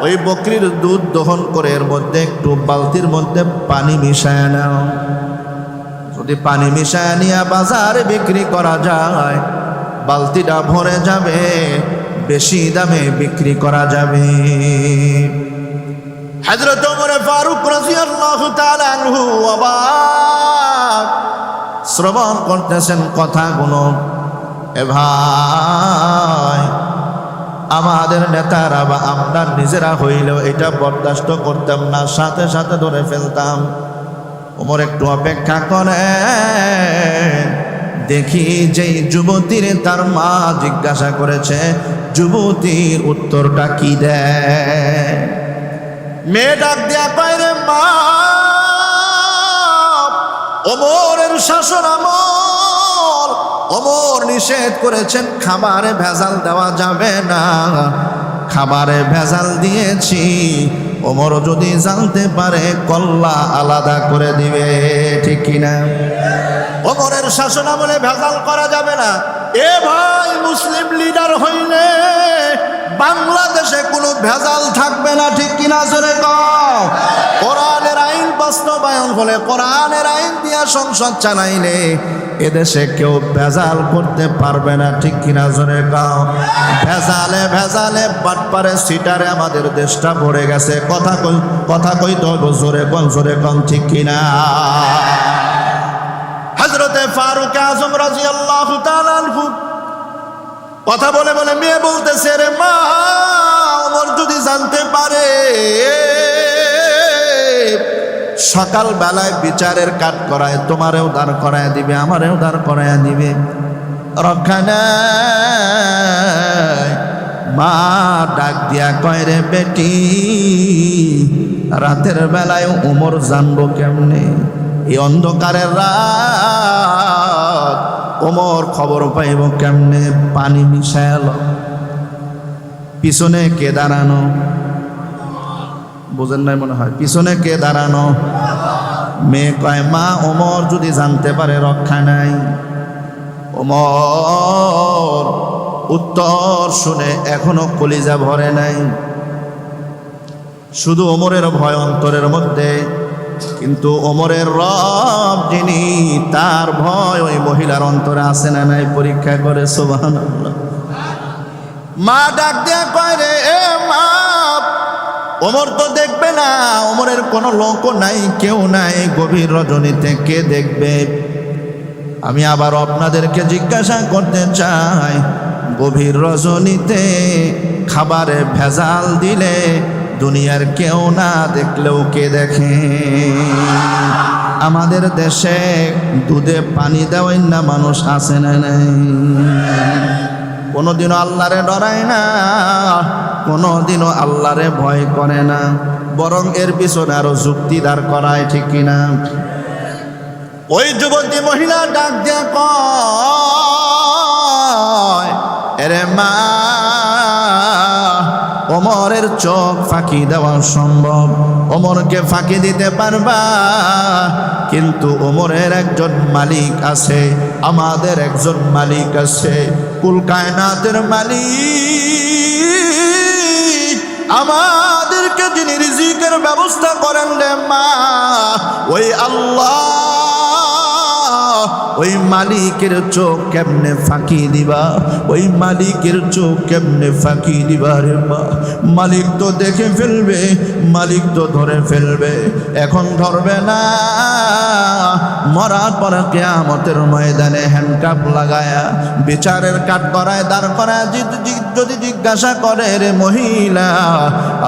ওই বকরির দুধ দহন করে এর মধ্যে একটু বালতির মধ্যে পানি মিশায় নাও। যদি পানি মিশায় নিয়ে বাজারে বিক্রি করা যায়, বালতিটা ভরে যাবে, বেশি দামে বিক্রি করা যাবে। হযরত ওমর ফারুক রাদিয়াল্লাহু তাআলা আনহু অবাক শ্রবণ করতেছেন কথাগুলো। এ ভাই, আমাদের নেতারা বা আমরা নিজেরা হইলেও এটা বরদাস্ত করতাম না, সাথে সাথে ধরে ফেলতাম। ওমর একটু অপেক্ষা করে দেখি, যেই যুবতীর তার মা জিজ্ঞাসা করেছে, যুবতীর উত্তরটা কি দেয়। মেয়ে ডাক দিয়া কয়, রে মা, ওমরের শাসন আমল, ওমর নিষেধ করেছেন খাবারে ভেজাল দেওয়া যাবে না, খাবারে ভেজাল দিয়েছি, ওমর যদি জানতে পারে কল্লা আলাদা করে দিবে, ঠিক কিনা? ওমরের শাসনামলে ভেজাল করা যাবে না। এ ভাই, মুসলিম লিডার হইলে বাংলাদেশে কোনো ভেজাল থাকবে না, ঠিক কিনা? জোরে কও। কোরআনের আইন বাস্তবায়ন হলে, কোরআনের আইন দিয়া সংসদ চালাইলে এদেশে কেউ ভেজাল করতে পারবে না, ঠিক কিনা? জোরে কও। ভেজালে ভেজালে বাটপারে সিটারে আমাদের দেশটা ভরে গেছে। কথা কইতে হবে, জোরে কন, জোরে কন, ঠিক কিনা? হযরতে ফারুক আযম রাদিয়াল্লাহু তাআলা আনহু কথা বলে বলে মেয়ে বলতেছে, রে মা, ওমর যদি জানতে পারে সকাল বেলায় বিচারের কাঠ করায়, তোমারেও দাঁড় করায় দিবে, আমারেও দাঁড় করায় দিবে, রক্ষা নাই। মা ডাক দিয়া কয়, রে বেটি, রাতের বেলায় ওমর জানবো কেমনে? এই অন্ধকারের রাত ওমর খবর পাইব কেমনে? পানি মিশায়াল। পিছনে কে দাঁড়ানো? বোঝেন নাই মনে হয়। পিছনে কে দাঁড়ানো? মেয়ে কয়, মা, ওমর যদি জানতে পারে রক্ষা নাই। ওমর উত্তর শুনে এখনো কলিজা ভরে নাই। শুধু ওমরের ভয় অন্তরের মধ্যে, কিন্তু ওমরের রব যিনি, তার ভয় ওই মহিলার অন্তরে আছে না নাই? পরীক্ষা করে। সুবহানাল্লাহ। মা ডাক দেয়া কয়, রে এ মা, ওমর তো দেখবে না, ওমরের কোনো লোকও নাই, কেউ নাই, গভীর রজনীতে কে দেখবে? আমি আবার আপনাদেরকে জিজ্ঞাসা করতে চাই, গভীর রজনীতে খাবারে ভেজাল দিলে দুনিয়ার কেউ না দেখলেও কে দেখে? আমাদের দেশে দুধে পানি দেওয়াই না মানুষ আছে না নাই? কোনোদিনও আল্লাহরে ডরায় না, কোনোদিনও আল্লাহরে ভয় করে না, বরং এর পিছনে আরো যুক্তি দাঁড় করায়, ঠিক কিনা? ওই যুবতী মহিলা ডাক দিয়া কয়, এরে মা, ওমরের চোখ ফাঁকি দেওয়া সম্ভব, ওমরকে ফাঁকি দিতে পারবা, কিন্তু ওমরের একজন মালিক আছে, আমাদের একজন মালিক আছে, কুল কায়নাতের মালিক, আমাদেরকে যিনি রিজিকের ব্যবস্থা করেন রে মা, ওই আল্লাহ, ওই মালিকের চোখ কেমনে ফাঁকি দিবা? ওই মালিকের চোখ কেমনে ফাঁকি দিবা রে মা? মালিক তো দেখে ফেলবে, মালিক তো ধরে ফেলবে। এখন ধরবে না, মরার পর কিয়ামতের ময়দানে হ্যান্ডকাপ লাগায়া বিচারের কাঠ করায়, দাঁড় করায় যদি জিজ্ঞাসা করে, রে মহিলা,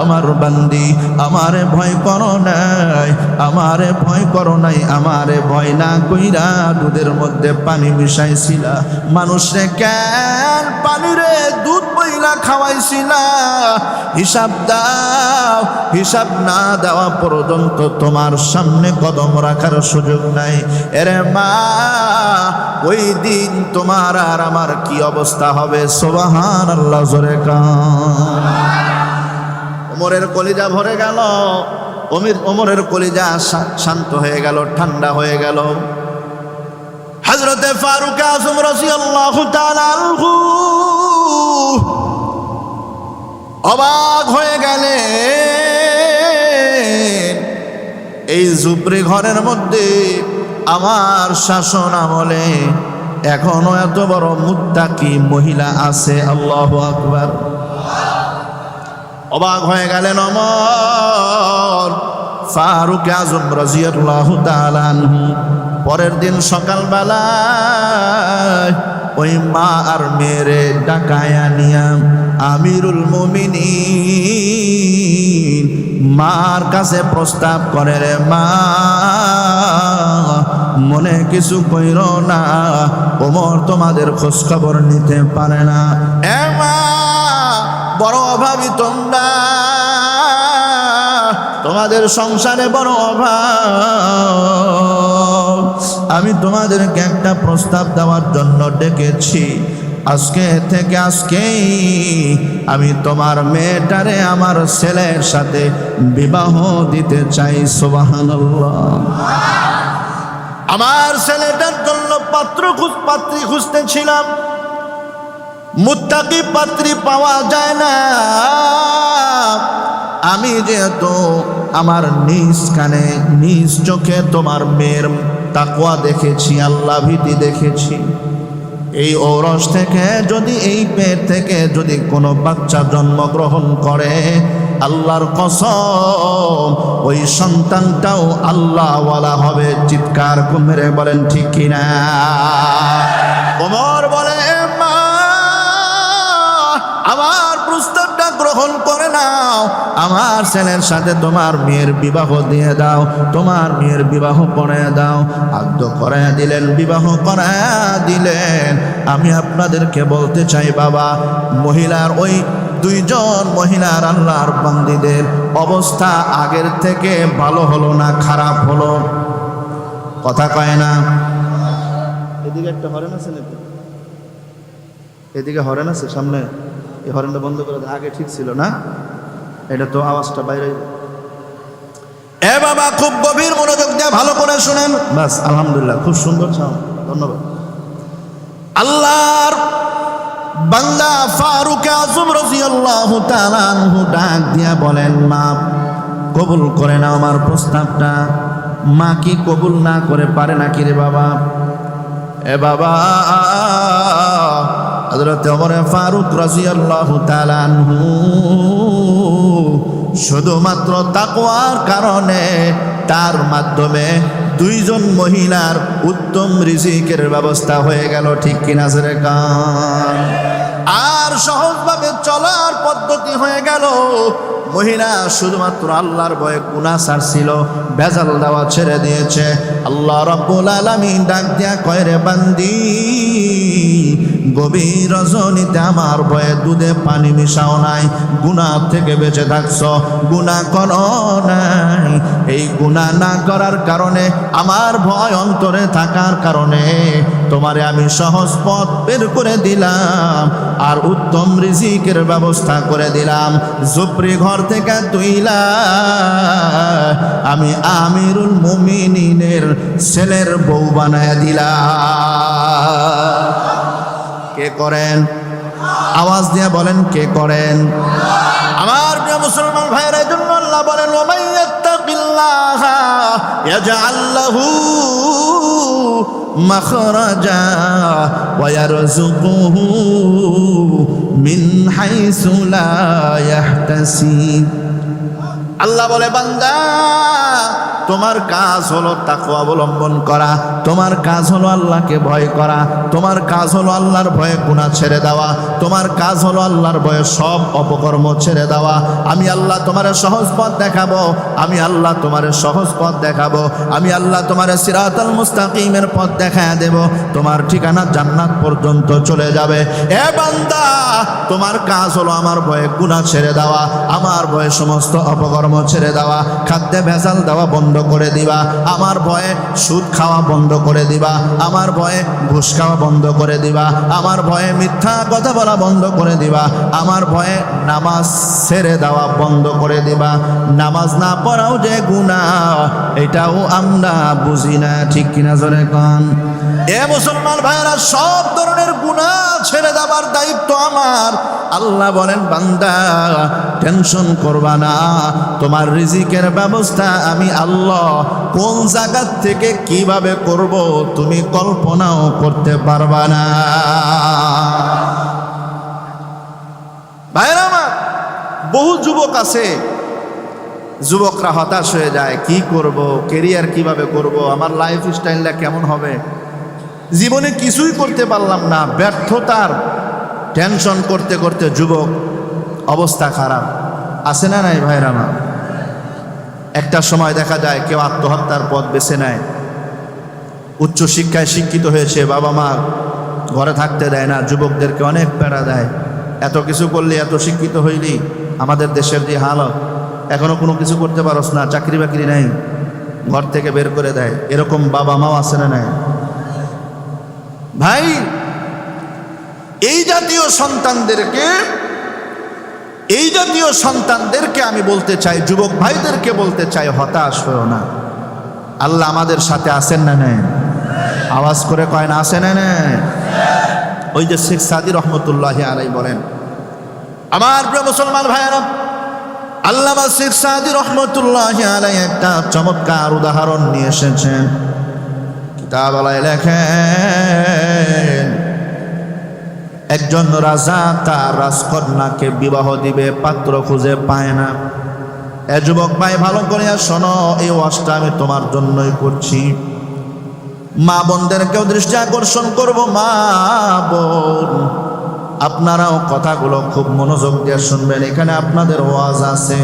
আমার বান্দি, আমারে ভয় করো নাই, আমারে ভয় করো নাই, আমারে ভয় না কইরা দুধের মধ্যে পানি মিশাইছিলা, মানুষরে কেন পানিরে দুধ বইলা খাওয়াইছিলা? হিসাব দাও। হিসাব না দেওয়া পর্যন্ত তোমার সামনে কদম রাখার সুযোগ নাই। এরে মা, ওই দিন তোমার আর আমার কি অবস্থা হবে? সুবহানাল্লাহ, জোরে কান। ওমরের কলিজা ভরে গেল, ওমরের কলিজা শান্ত হয়ে গেল, ঠান্ডা হয়ে গেল। হযরতে ফারুক আযম রাদিয়াল্লাহু তাআলা আনহু অবাক হয়ে গেলেন, এই ঝুপড়ি ঘরের মধ্যে আমার শাসন আমলে এখনো এত বড় মুত্তাকি মহিলা আছে। আল্লাহু আকবার। অবাক হয়ে গেলেন ওমর ফারুক আযম রাদিয়াল্লাহু তাআলা আনহু। পরের দিন সকালবেলায় ওই মা আর মেয়েরে ডাকায়া নিয়া আমিরুল মুমিনিন মার কাছে প্রস্তাব করে, রে মা, মনে কিছু কইর না, ওমর তোমাদের খোঁজ খবর নিতে পারে না। এ মা, বড় অভাবী তোমরা, তোমাদের সংসারে বড় অভাব, আমি তোমাদেরকে একটা প্রস্তাব দেওয়ার জন্য ডেকেছি। আজকে থেকে আজকেই আমি তোমার মেয়েটারে আমার ছেলের সাথে বিবাহ দিতে চাই। সুবহানাল্লাহ। আমার ছেলেটার জন্য পাত্রী খুঁজতেছিলাম, মুত্তাকি পাত্রী পাওয়া যায় না। আমি যেহেতু আমার নিজ কানে নিজ চোখে তোমার মেয়ের তাকওয়া দেখেছি, আল্লাহ ভীতি দেখেছি, এই ঔরস থেকে যদি এই পেট থেকে যদি কোনো বাচ্চা জন্মগ্রহণ করে, আল্লাহর কসম ওই সন্তানটাও আল্লাহওয়ালা হবে। চিৎকার মেরে বলেন ঠিক কিনা? ওমর বলে, মা আমার প্রস্তাবটা গ্রহণ করে নাও, আমার ছেলের সাথে তোমার মেয়ের বিবাহ দিয়ে দাও, তোমার মেয়ের বিবাহ করে দাও। আদ্য করে দিলেন, বিবাহ করে দিলেন। আমি আপনাদেরকে বলতে চাই বাবা, মহিলার ওই দুইজন মহিলার আল্লাহর বান্দীদের অবস্থা আগের থেকে ভালো হলো না খারাপ হলো? কথা কয় না? এদিকে একটা হরেন আছে নাকি? এদিকে হরেন আছে সামনে, এই হরেনটা বন্ধ করে দেয়। আগে ঠিক ছিল না, এটা তো আওয়াজটা বাইরে। এ বাবা, খুব গভীর মনোযোগ দিয়ে ভালো করে শুনেন। বাস, আলহামদুলিল্লাহ, খুব সুন্দর সাউন্ড, ধন্যবাদ। আল্লাহর বান্দা ফারুক আযম রাদিয়াল্লাহু তাআলা আনহু ডাক দিয়া বলেন, মা কবুল করে নাও আমার প্রস্তাবটা। মা কি কবুল না করে পারে নাকি রে বাবা? এ বাবা, হযরত ওমর ফারুক রাদিয়াল্লাহু তাআলা আনহু শুধুমাত্র তাকওয়ার কারণে তার মাধ্যমে দুইজন মহিলার উত্তম রিজিকের ব্যবস্থা হয়ে গেল। ঠিক কিনা জোরে কান? আর সহজভাবে চলার পদ্ধতি হয়ে গেল। মহিলা শুধুমাত্র আল্লাহর ভয়ে গুনাহ ছাড়ছিল, ভেজাল দেওয়া ছেড়ে দিয়েছে। আল্লাহ রাব্বুল আলামিন ডাক দিয়া কয়, রে বান্দি, গভীর রজনীতে আমার ভয়ে দুধে পানি মিশাও নাই, গুনাহ থেকে বেঁচে থাকছ, গুনাহ করো নাই। এই গুনাহ না করার কারণে, আমার ভয় অন্তরে থাকার কারণে তোমারে আমি সহজ পথ বের করে দিলাম আর উত্তম রিজিকের ব্যবস্থা করে দিলাম। জুপরি ঘর থেকে তুইলা আমি আমিরুল মুমিনিনের ছেলের বউ বানায় দিলাম। কে করেন? আওয়াজ দিয়ে বলেন, কে করেন? আমার প্রিয় মুসলমান ভাইয়ের জন্য আল্লাহ বলেন, ওয়া ইয়াত্তাকিল্লাহা ইয়াজআল লাহু মাখরাজা ওয়া ইয়ারযুকুহু মিন হাইসু লা ইয়াহতাসিব। আল্লাহ বলে, বান্দা তোমার কাজ হলো তাকওয়া অবলম্বন করা, তোমার কাজ হলো আল্লাহকে ভয় করা, তোমার কাজ হলো আল্লাহর ভয়ে গুনাহ ছেড়ে দেওয়া, তোমার কাজ হলো আল্লাহর ভয়ে সব অপকর্ম ছেড়ে দেওয়া। আমি আল্লাহ তোমার সহজ পথ দেখাবো, আমি আল্লাহ তোমার সহজ পথ দেখাবো, আমি আল্লাহ তোমার সিরাতাল মুস্তাকিমের পথ দেখায় দেব, তোমার ঠিকানা জান্নাত পর্যন্ত চলে যাবে। এ বান্দা, তোমার কাজ হলো আমার ভয়ে গুনাহ ছেড়ে দেওয়া, আমার ভয়ে সমস্ত অপকর্ম ছেড়ে দেওয়া, খাদ্যে ভেজাল দেওয়া বন্ধ করে দিবা, আমার ভয়ে সুদ খাওয়া বন্ধ করে দিবা, আমার ভয়ে ঘুষ খাওয়া বন্ধ করে দিবা, আমার ভয়ে মিথ্যা কথা বলা বন্ধ করে দিবা, আমার ভয়ে নামাজ ছেড়ে দেওয়া বন্ধ করে দিবা। নামাজ না পড়াও যে গুনাহ, এটাও আমরা বুঝি না। ঠিক কিনা জোরে কোন? এ মুসলমান ভাইরা, সব ধরনের গুনাহ ছেড়ে দেওয়ার দায়িত্ব আমার। আল্লাহ বলেন, বান্দা টেনশন করবা না, তোমার রিজিকের ব্যবস্থা আমি আল্লাহ কোন জায়গা থেকে কিভাবে করব তুমি কল্পনাও করতে পারবা না। ভাইরা আমার, বহু যুবক আছে, যুবকরা হতাশ হয়ে যায়, কি করব, কেরিয়ার কিভাবে করব, আমার লাইফ স্টাইলটা কেমন হবে, জীবনে কিছুই করতে পারলাম না। ব্যর্থতার টেনশন করতে করতে যুবক অবস্থা খারাপ। আছে না নাই ভাইরা আমার? একটা সময় দেখা যায় কেউ আত্মহত্যার পথ বেছে নেয়। উচ্চ শিক্ষায় শিক্ষিত হয়েছে, বাবা মা ঘরে থাকতে দেয় না, যুবকদেরকে অনেক প্যারা দেয়। এত কিছু করলি, এত শিক্ষিত হইলি, আমাদের দেশের যে হালত, এখনো কোনো কিছু করতে পারস না, চাকরি বাকরি নাই, ঘর থেকে বের করে দেয়। এরকম বাবা মাও আছে না নাই ভাই? এই জাতীয় সন্তানদেরকে আমি বলতে চাই, যুবক ভাইদেরকে বলতে চাই, হতাশ হও না। আল্লাহ আমাদের সাথে আছেন না নেই? আওয়াজ করে কয় না আছেন না? ওই যে শেখ সাদি রহমতুল্লাহ আলাই বলেন, আমার প্রিয় মুসলমান ভাইয়েরা, আল্লামা শেখ সাদি রহমতুল্লাহ আলাই একটা চমৎকার উদাহরণ নিয়ে এসেছেন। কিতাবালায় লেখেন, একজন রাজা তার রাজকন্যাকে বিবাহ দিবে, পাত্র খুঁজে পায় না। এ যুবক ভাই ভালো করে শোনো, এই ওয়াজটা আমি তোমার জন্যই করছি। মা বোনদেরকেও দৃষ্টি আকর্ষণ করব। মা বোন, আপনারাও কথাগুলো খুব মনোযোগ দিয়ে শুনবেন, এখানে আপনাদের ওয়াজ আছে।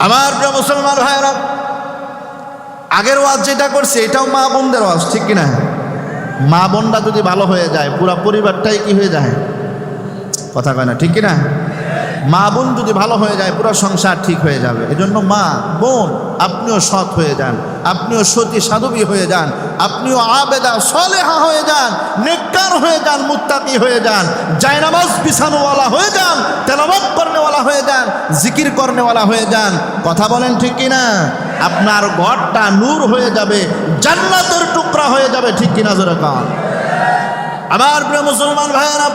আমার প্রিয় মুসলমান ভাইরা, আগের ওয়াজ যেটা করছে এটাও মা বোনদের ওয়াজ, ঠিক কিনা? মা বোনরা যদি ভালো হয়ে যায় পুরো পরিবারটাই কি হয়ে যায়? কথা কয় না, ঠিক কিনা? মা বোন যদি ভালো হয়ে যায় পুরো সংসার ঠিক হয়ে যাবে। এজন্য মা বোন, আপনিও সৎ হয়ে যান, আপনিও সতী সাধবী হয়ে যান, আপনিও আবেদা সলেহা হয়ে যান, নেককার হয়ে যান, মুত্তাকি হয়ে যান, জায়নামাজ বিছানোওয়ালা হয়ে যান, তেলাওয়াত করনেওয়ালা হয়ে যান, জিকির করনেওয়ালা হয়ে যান। কথা বলেন ঠিক কিনা? আপনার ঘরটা নূর হয়ে যাবে, জান্নাতের টুকরা হয়ে যাবে, ঠিক কিনা জোরে কান? আমার প্রিয় মুসলমান ভাইয়েরা,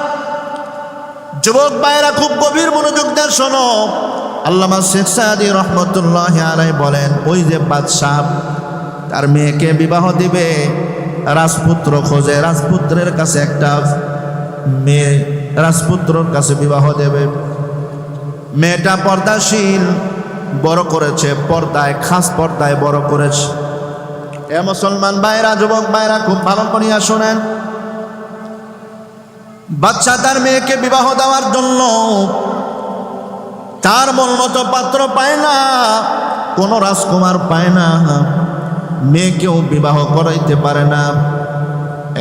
যুবক ভাইয়েরা খুব গভীর মনোযোগ দিয়ে শোনো। আল্লামা শেখ সাদি রহমতুল্লাহ আলাই বলেন, ওই যে বাদশাহ তার মেয়েকে বিবাহ দিবে, রাজপুত্র খোঁজে, রাজপুত্রের কাছে একটা মেয়ে রাজপুত্রর কাছে বিবাহ দেবে। মেয়েটা পর্দাশীল, বড় করেছে পর্দায়, খাস পর্দায় বড় করেছে। এ মুসলমান ভাইরা, যুবক ভাইরা খুব ভালো করিয়া শোনেন। বাচ্চা তার মেয়েকে বিবাহ দেওয়ার জন্য তার মন মতো পাত্র পায় না, কোন রাজকুমার পায় না, মেয়েকেও বিবাহ করাইতে পারে না।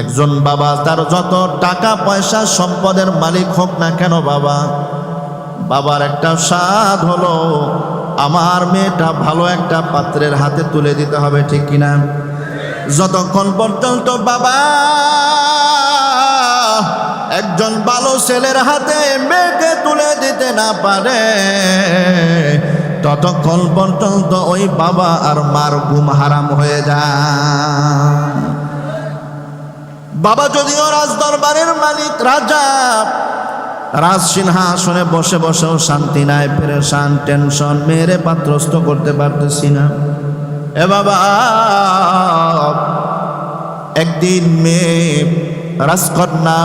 একজন বাবা, তার যত টাকা পয়সা সম্পদের মালিক হোক না কেন, বাবার একটা স্বাদ হলো আমার মেয়েটা ভালো একটা পাত্রের হাতে তুলে দিতে হবে, ঠিক কিনা? যতক্ষণ পর্যন্ত বাবা একজন ভালো ছেলের হাতে মেয়েকে তুলে দিতে না পারে, ততক্ষণ পর্যন্ত ওই বাবা আর মার ঘুম হারাম হয়ে যায়। বাবা যদিও রাজদরবারের মালিক, রাজা, রাজসিংহাসনে বসে বসেও শান্তি নাই, পেরেশান, টেনশন, মেয়েরে পাত্রস্থ করতে পারতেছি না। এ বাবা, একদিন মেয়ে রাজকন্যা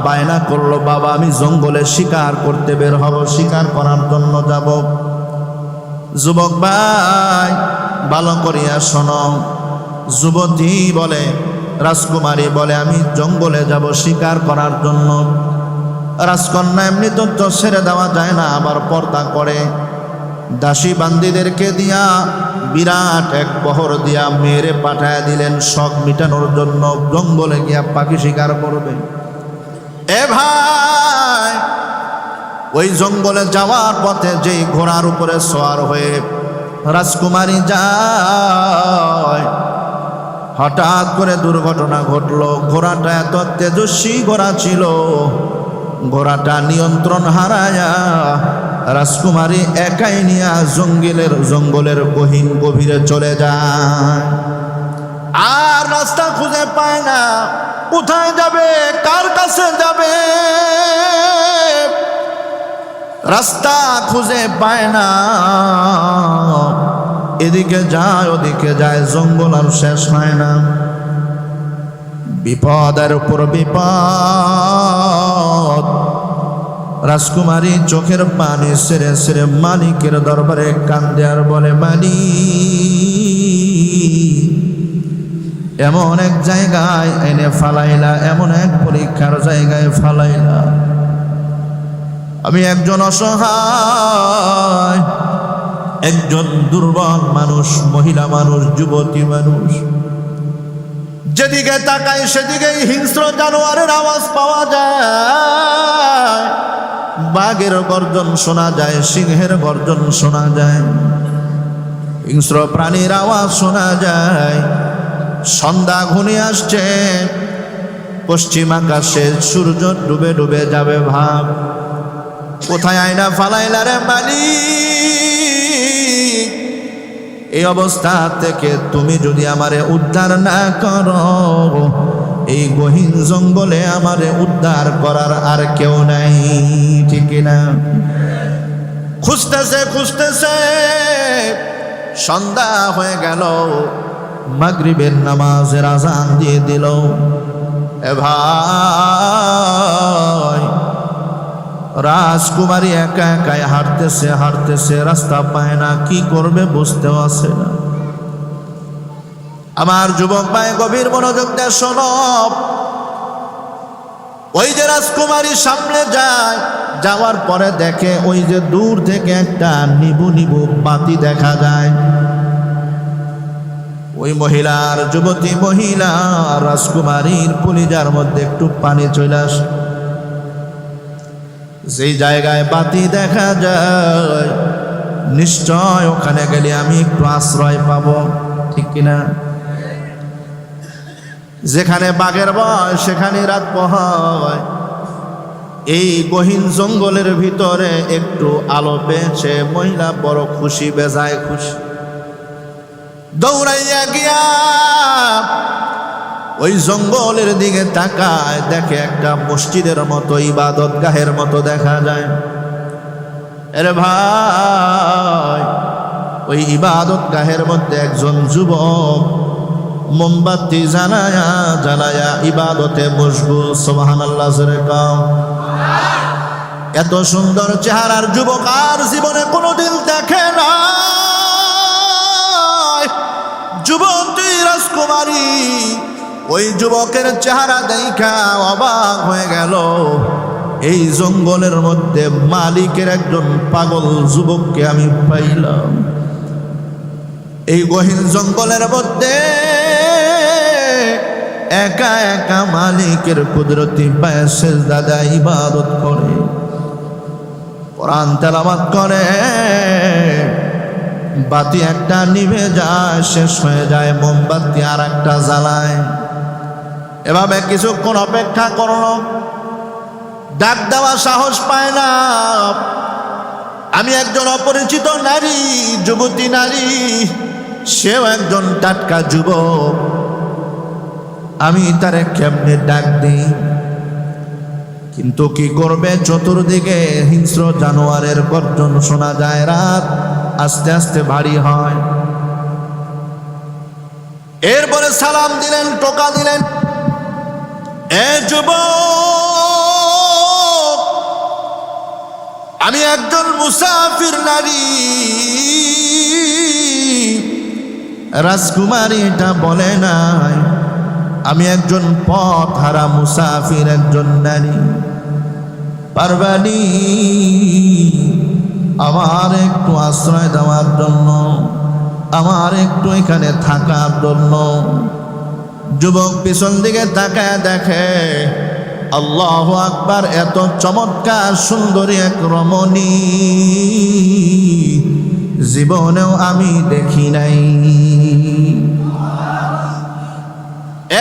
বায়না করলো, বাবা আমি জঙ্গলে শিকার করতে বের হব, শিকার করার জন্য যাব। যুবক ভাই ভালো করিয়া শোনো, যুবতী বলে, রাজকুমারী বলে, আমি জঙ্গলে যাব শিকার করার জন্য। রাজকন্যা এমনি তো ছেড়ে দেওয়া যায় না, আবার পর্দা করে। দাসী বান্দিদেরকে দিয়া বিরাট এক বহর দিয়া মেয়েরে পাঠায় দিলেন শখ মিটানোর জন্য, জঙ্গলে গিয়া পাখি শিকার করবে। এ ভাই, ওই জঙ্গলে যাওয়ার পথে যেই ঘোড়ার উপরে সওয়ার হয়ে রাজকুমারী যায়, হঠাৎ করে দুর্ঘটনা ঘটলো। ঘোড়াটা এত তেজস্বী ঘোড়া ছিল, ঘোড়াটা নিয়ন্ত্রণ হারায়া রাজকুমারী একাই নিয়া জঙ্গলের গহীন গভীরে চলে যায়। আর রাস্তা খুঁজে পায় না, কোথায় যাবে, কার কাছে যাবে, রাস্তা খুঁজে পায় না। এদিকে যায় ওদিকে যায়, জঙ্গল আর শেষ হয় না। বিপদের উপর বিপদ। রাজকুমারী চোখের পানি ছেড়ে ছেড়ে মালিকের দরবারে কান্দে আর বলে, মালিক, এমন এক জায়গায় এনে ফালাইলা, এমন এক পরীক্ষার জায়গায় ফালাইলা। আমি একজন অসহায়, একজন দুর্বল মানুষ, মহিলা মানুষ, যুবতী মানুষ। যেদিকে তাকাই সেদিকেই হিংস্র জানোয়ারের আওয়াজ পাওয়া যায়, বাঘের গর্জন শোনা যায়, সিংহের গর্জন শোনা যায়, হিংস্র প্রাণীর আওয়াজ শোনা যায়। সন্ধ্যা ঘনিয়ে আসছে, পশ্চিম আকাশে সূর্য ডুবে ডুবে যাবে ভাব। কোথায় আয়না ফালাইলা রে মালিক, এই অবস্থা থেকে তুমি যদি আমারে উদ্ধার না করো, এই গহীন জঙ্গলে আমারে উদ্ধার করার আর কেউ নাই। ঠিক না? খুঁজতেছে খুঁজতেছে সন্ধ্যা হয়ে গেল, মাগরিবের নামাজের আজান দিয়ে দিল। এ ভাই, রাজকুমারী একা একাই হাঁটতেছে হাঁটতেছে, রাস্তা পায় না, কি করবে বুঝতেও আছে না। আমার যুবক ভাই গভীর মনোযোগ দিয়ে শোনো। ওই যে রাজকুমারী সামনে যায়, যাওয়ার পরে দেখে ওই যে দূর থেকে একটা নিবু নিবু বাতি দেখা যায়। ওই মহিলার, যুবতী মহিলা রাজকুমারীর কলিজার মধ্যে একটু পানি চলে আসে। যেই জায়গায় বাতি দেখা যায়, নিশ্চয় ওখানে গেলে আমি একটু আশ্রয় পাব। ঠিক কিনা? যেখানে বাঘের ভয় সেখানে রাত পোহায়। এই গহীন জঙ্গলের ভিতরে একটু আলো পেয়েছে, মহিলা বড় খুশি, বেজায় খুশি। দৌড়াইয়া গিয়া ওই জঙ্গলের দিকে তাকায়, দেখে একটা মসজিদের মতো, ইবাদত গাহের মতো দেখা যায়। আরে ভাই, ওই ইবাদত গাহের মধ্যে একজন যুবক মোমবাতি জ্বালায়া জ্বালায়া ইবাদতে মশগুল। সুবহানাল্লাহ জোরে কও। এত সুন্দর চেহারার যুবক আর জীবনে কোনোদিন দেখে না। যুবতী রাজকুমারী ওই যুবকের চেহারা দেখা অবাক হয়ে গেল। এই জঙ্গলের মধ্যে মালিকের একজন পাগল যুবককে আমি পাইলাম। এই গহীন জঙ্গলের মধ্যে একা একা মালিকের কুদরতি পায়ে সিজদা দেয়, ইবাদত করে, কোরআন তেলাওয়াত করে। বাতি একটা নিভে যায়, শেষ হয়ে যায়, মোমবাতি আর একটা জ্বালায়। এভাবে কিছুক্ষণ অপেক্ষা করলো, ডাক দেওয়া সাহস পায় না। আমি একজন অপরিচিত নারী, যুবতী নারী, সেও একজন টাটকা যুবক, আমি তারে কেমনে ডাক দিই? কিন্তু কি করবে, চতুর্দিকে হিংস্র জানোয়ারের গর্জন শোনা যায়। রাত আস্তে আস্তে ভারী হয়। এরপরে সালাম দিলেন, টোকা দিলেন, এ যুবক, আমি একজন মুসাফির নারী। রাজকুমারী এটা বলে নাই, আমি একজন পথ হারা মুসাফির, একজন নারী। পারবানি আমার একটু আশ্রয় দেওয়ার জন্য, আমার একটু এখানে থাকার জন্য? যুবক পিছন দিকে তাকায় দেখে, আল্লাহু আকবার, এত চমৎকার সুন্দরী এক রমণী জীবনেও আমি দেখি নাই।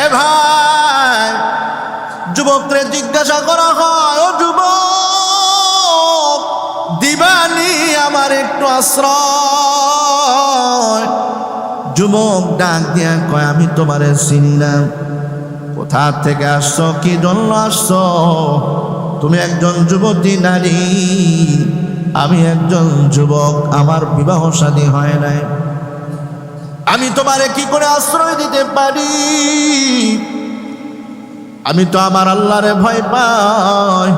এ ভাই, যুবকরে জিজ্ঞাসা করা হয়, ও যুবক, দিবানি আমার একটু আশ্রয়? যুবক ডাক দিয়া কয়, আমি তোমারে চিনি না, কোথা থেকে আসছো, কি জন্য আসছো? তুমি একজন যুবতী নারী, আমি একজন যুবক, আমার বিবাহ শাদী হয় নাই, আমি তোমারে কি করে আশ্রয় দিতে পারি? আমি তো আমার আল্লাহরে ভয় পাই,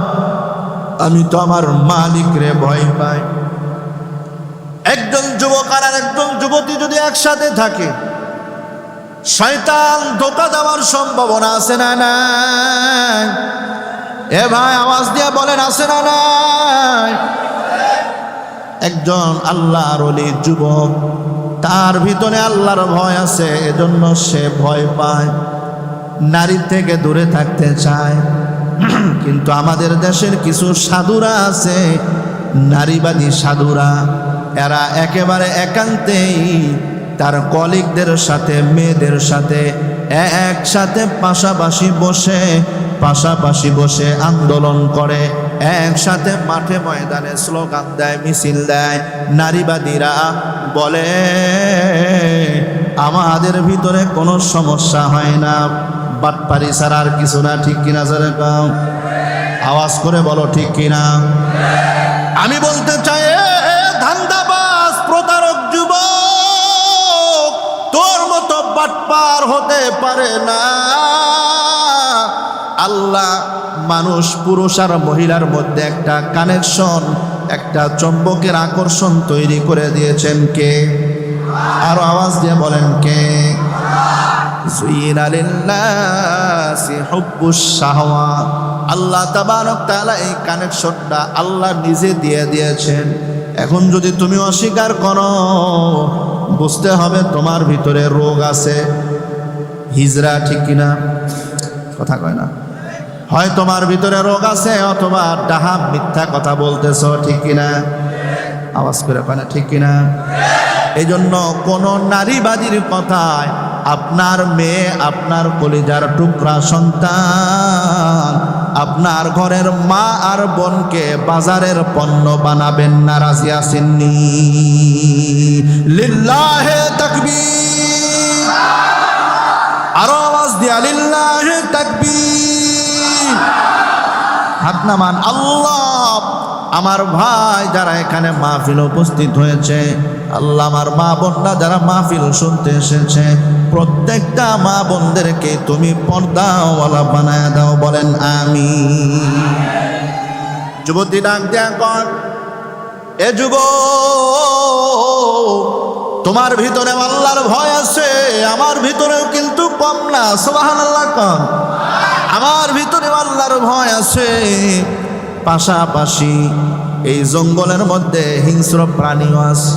আমি তো আমার মালিকরে ভয় পাই। একজন যুবক আর একজন যুবতী যদি একসাথে থাকে, শয়তান ধোঁকা দেওয়ার সম্ভাবনা আছে না নাই? এ ভাই, আওয়াজ দিয়ে বলেন, আছে না নাই? একজন আল্লাহর ওলি যুবক, তার ভিতরে আল্লাহর ভয় আছে, এজন্য সে ভয় পায়, নারীর থেকে দূরে থাকতে চায়। কিন্তু আমাদের দেশের কিছু সাধুরা আছে, নারীবাদী সাধুরা, এরা একেবারে একান্তেই তার কলিগদের সাথে, মেয়েদের সাথে একসাথে পাশাপাশি বসে আন্দোলন করে, একসাথে মাঠে ময়দানে স্লোগান দেয়, মিছিল দেয়। নারীবাদীরা বলে আমাদের ভিতরে কোনো সমস্যা হয় না, বাটপারি ছাড়া আর কিছু না। ঠিক কিনা জোরে কও, আওয়াজ করে বলো ঠিক কিনা। আমি বলতে চাই ধান্দাবাজ প্রতারক যুবক, তোর মতো বাটপার হতে পারে না। আল্লাহ মানুষ পুরুষ আর মহিলার মধ্যে একটা কানেকশন, একটা চুম্বকের আকর্ষণ তৈরি করে দিয়েছেন কে? আরো আওয়াজ দিয়ে বলেন কে? যুইনা লিল্লাহি হুব্বুশ শাহওয়াত। আল্লাহ তাবারক তাআলা এই কানেকশনটা আল্লাহ নিজে দিয়ে দিয়েছেন। এখন যদি তুমি অস্বীকার করো, বুঝতে হবে তোমার ভিতরে রোগ আছে। হিজরা, ঠিক কিনা? কথা কয় না। হয় তোমার ভিতরে রোগ আছে, অথবা ডাহা মিথ্যা কথা বলতেছ। ঠিক কিনা? আওয়াজ করে কয় না ঠিক কিনা? এই জন্য কোন নারীবাদীর কথায় আপনার মেয়ে, আপনার কলিজার টুকরা সন্তান, আপনার ঘরের মা আর বোনকে বাজারের পণ্য বানাবেন না। রাজি আছেননি? লিল্লাহে তাকবীর। আরো আওয়াজ দিয়া লিল্লাহে তাকবীর। হাত নামান। আল্লাহ আমার ভাই যারা এখানে মাহফিল উপস্থিত হয়েছে, আল্লাহ আমার মা বোনরা যারা মাহফিল শুনতে এসেছে, প্রত্যেকটা মা বোনদেরকে তুমি পর্দাওয়ালা বানায় দাও। বলেন আমিন। যুবতী ডাক দেয়া কর, এ যুবক, তোমার ভিতরে আল্লাহর ভয় আছে, আমার ভিতরেও কিন্তু কম না। সুবহানাল্লাহ কন। আমার ভিতরে আল্লাহর ভয় আছে। পাশাপাশি এই জঙ্গলের মধ্যে হিংস্র প্রাণীও আছে।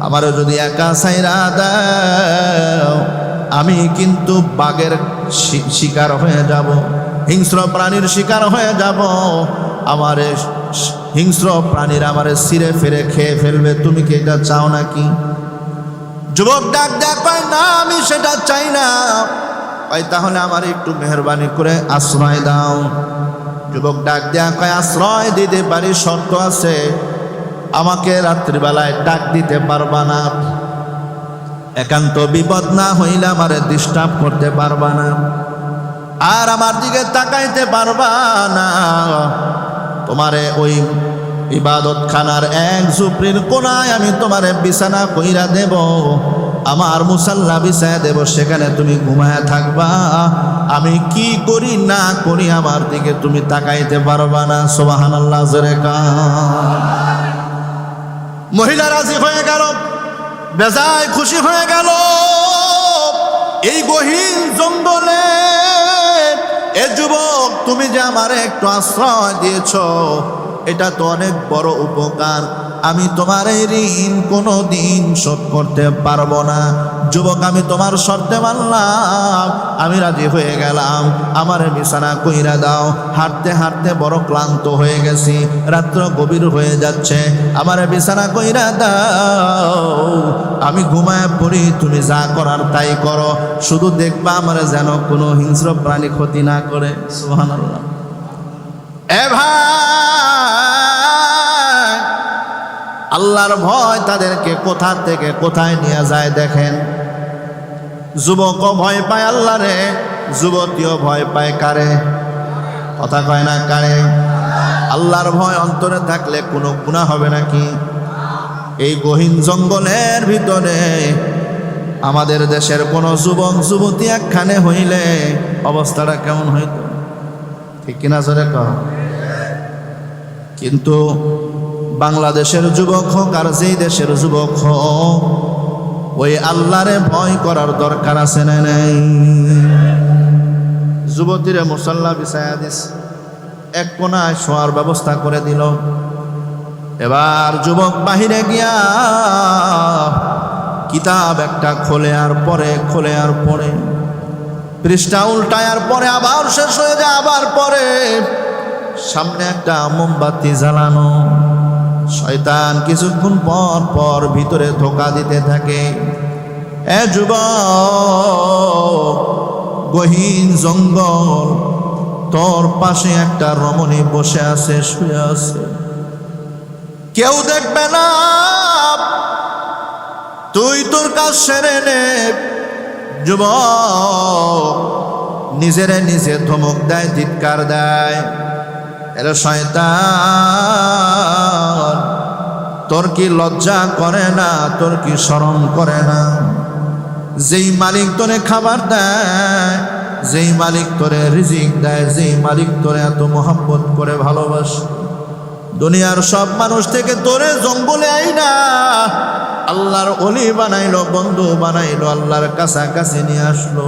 আমারও যদি একা ছাইরা দাও, আমি কিন্তু বাঘের শিকার হয়ে যাব, হিংস্র প্রাণীর শিকার হয়ে যাব। আমার হিংস্র প্রাণীর আমারে ছিঁড়ে ফিরে খেয়ে ফেলবে। তুমি কি এটা চাও নাকি? যুবক ডাক ডাক কয়, না আমি সেটা চাই না। তাহলে আমার একটু মেহরবানি করে আশ্রয় দাও। যুবক ডাক দেয়া কয়, আশ্রয় দিতে পারি, শর্ত আছে। আমাকে রাত্রিবেলায় ডাক দিতে পারবা না, একান্ত বিপদ না হইলে আমারে ডিস্টার্ব করতে পারবা না, আর আমার দিকে তাকাইতে পারবা না। তোমারে ওই ইবাদত খানার এক ঝুপড়ির কোনায় আমি তোমারে বিছানা কইরা দেব, আমার মুসাল্লা বিছায়া দেব, সেখানে তুমি ঘুমায়া থাকবা। আমি কি করি না করি আমার দিকে তুমি তাকাইতে পারবা না। সুবহানাল্লাহ জোরে কান। মহিলা রাজি হয়ে গেল, বেজায় খুশি হয়ে গেল। এই গহীন জঙ্গলে এ যুবক, তুমি যে আমারে একটু আশ্রয় দিয়েছ, এটা তো অনেক বড় উপকার। আমি তোমার এই ঋণ কোনো দিন শোধ করতে পারবো না। যুবক, আমি তোমার শর্তে মানলাম, আমি রাজি হয়ে গেলাম। আমার বিছানা কইরা দাও। হাঁটতে হাঁটতে বড় ক্লান্ত হয়ে গেছি, রাত্র গভীর হয়ে যাচ্ছে। আমার বিছানা কইরা দাও, আমি ঘুমায় পড়ি, তুমি যা করার তাই করো। শুধু দেখবা আমার যেন কোনো হিংস্র প্রাণী ক্ষতি না করে। সুবহানাল্লাহ। এ ভাই, আল্লাহর ভয় তাদেরকে কোথা থেকে কোথায় নিয়ে যায় দেখেন। যুবকও ভয় পায় আল্লাহরে, যুবতীও ভয় পায় কারে? কথা কয় না কারে? আল্লাহর ভয় অন্তরে থাকলে কোনো গুনাহ হবে নাকি? এই গহীন জঙ্গলের ভিতরে আমাদের দেশের কোনো যুবক যুবতী একখানে হইলে অবস্থাটা কেমন হইত? ঠিক কিনা জোরে কহ। কিন্তু বাংলাদেশের যুবক হোক আর যেই দেশের যুবক হোক, ওই আল্লাহরে ভয় করার দরকার আছে না নাই? যুবতীরে মুসাল্লা বিছায়া দিস, এক কোনায় শোয়ার ব্যবস্থা করে দিল। এবার যুবক বাহিরে গিয়া কিতাব একটা খোলে আর পরে পৃষ্ঠা উল্টায়ার পরে আবার শেষ হয়ে যায়, আবার পরে সামনে একটা মোমবাতি জ্বালানো। শয়তান কিছুক্ষণ পর পর ভিতরে ধোঁকা দিতে থাকে। এ যুবক, গহীন জঙ্গল, তোর পাশে একটা রমণী বসে আছে, শুয়ে আছে, কেউ দেখবে না, তুই তোর কাজ সেরে নে। যুবক নিজেরে নিজে ধমক দেয়, ধিক্কার দেয়, এরা শয়তান, তোর কি লজ্জা করে না, তোর কি শরম করে না? যেই মালিক তোরে খাবার দেয়, যেই মালিক তোরে রিজিক দেয়, যেই মালিক তোরে এত মোহাব্বত করে ভালোবাসে, দুনিয়ার সব মানুষ থেকে তোরে জঙ্গলে আইনা আল্লাহর ওলি বানাইলো, বন্ধু বানাইলো, আল্লাহর কাছাকাছি নিয়ে আসলো।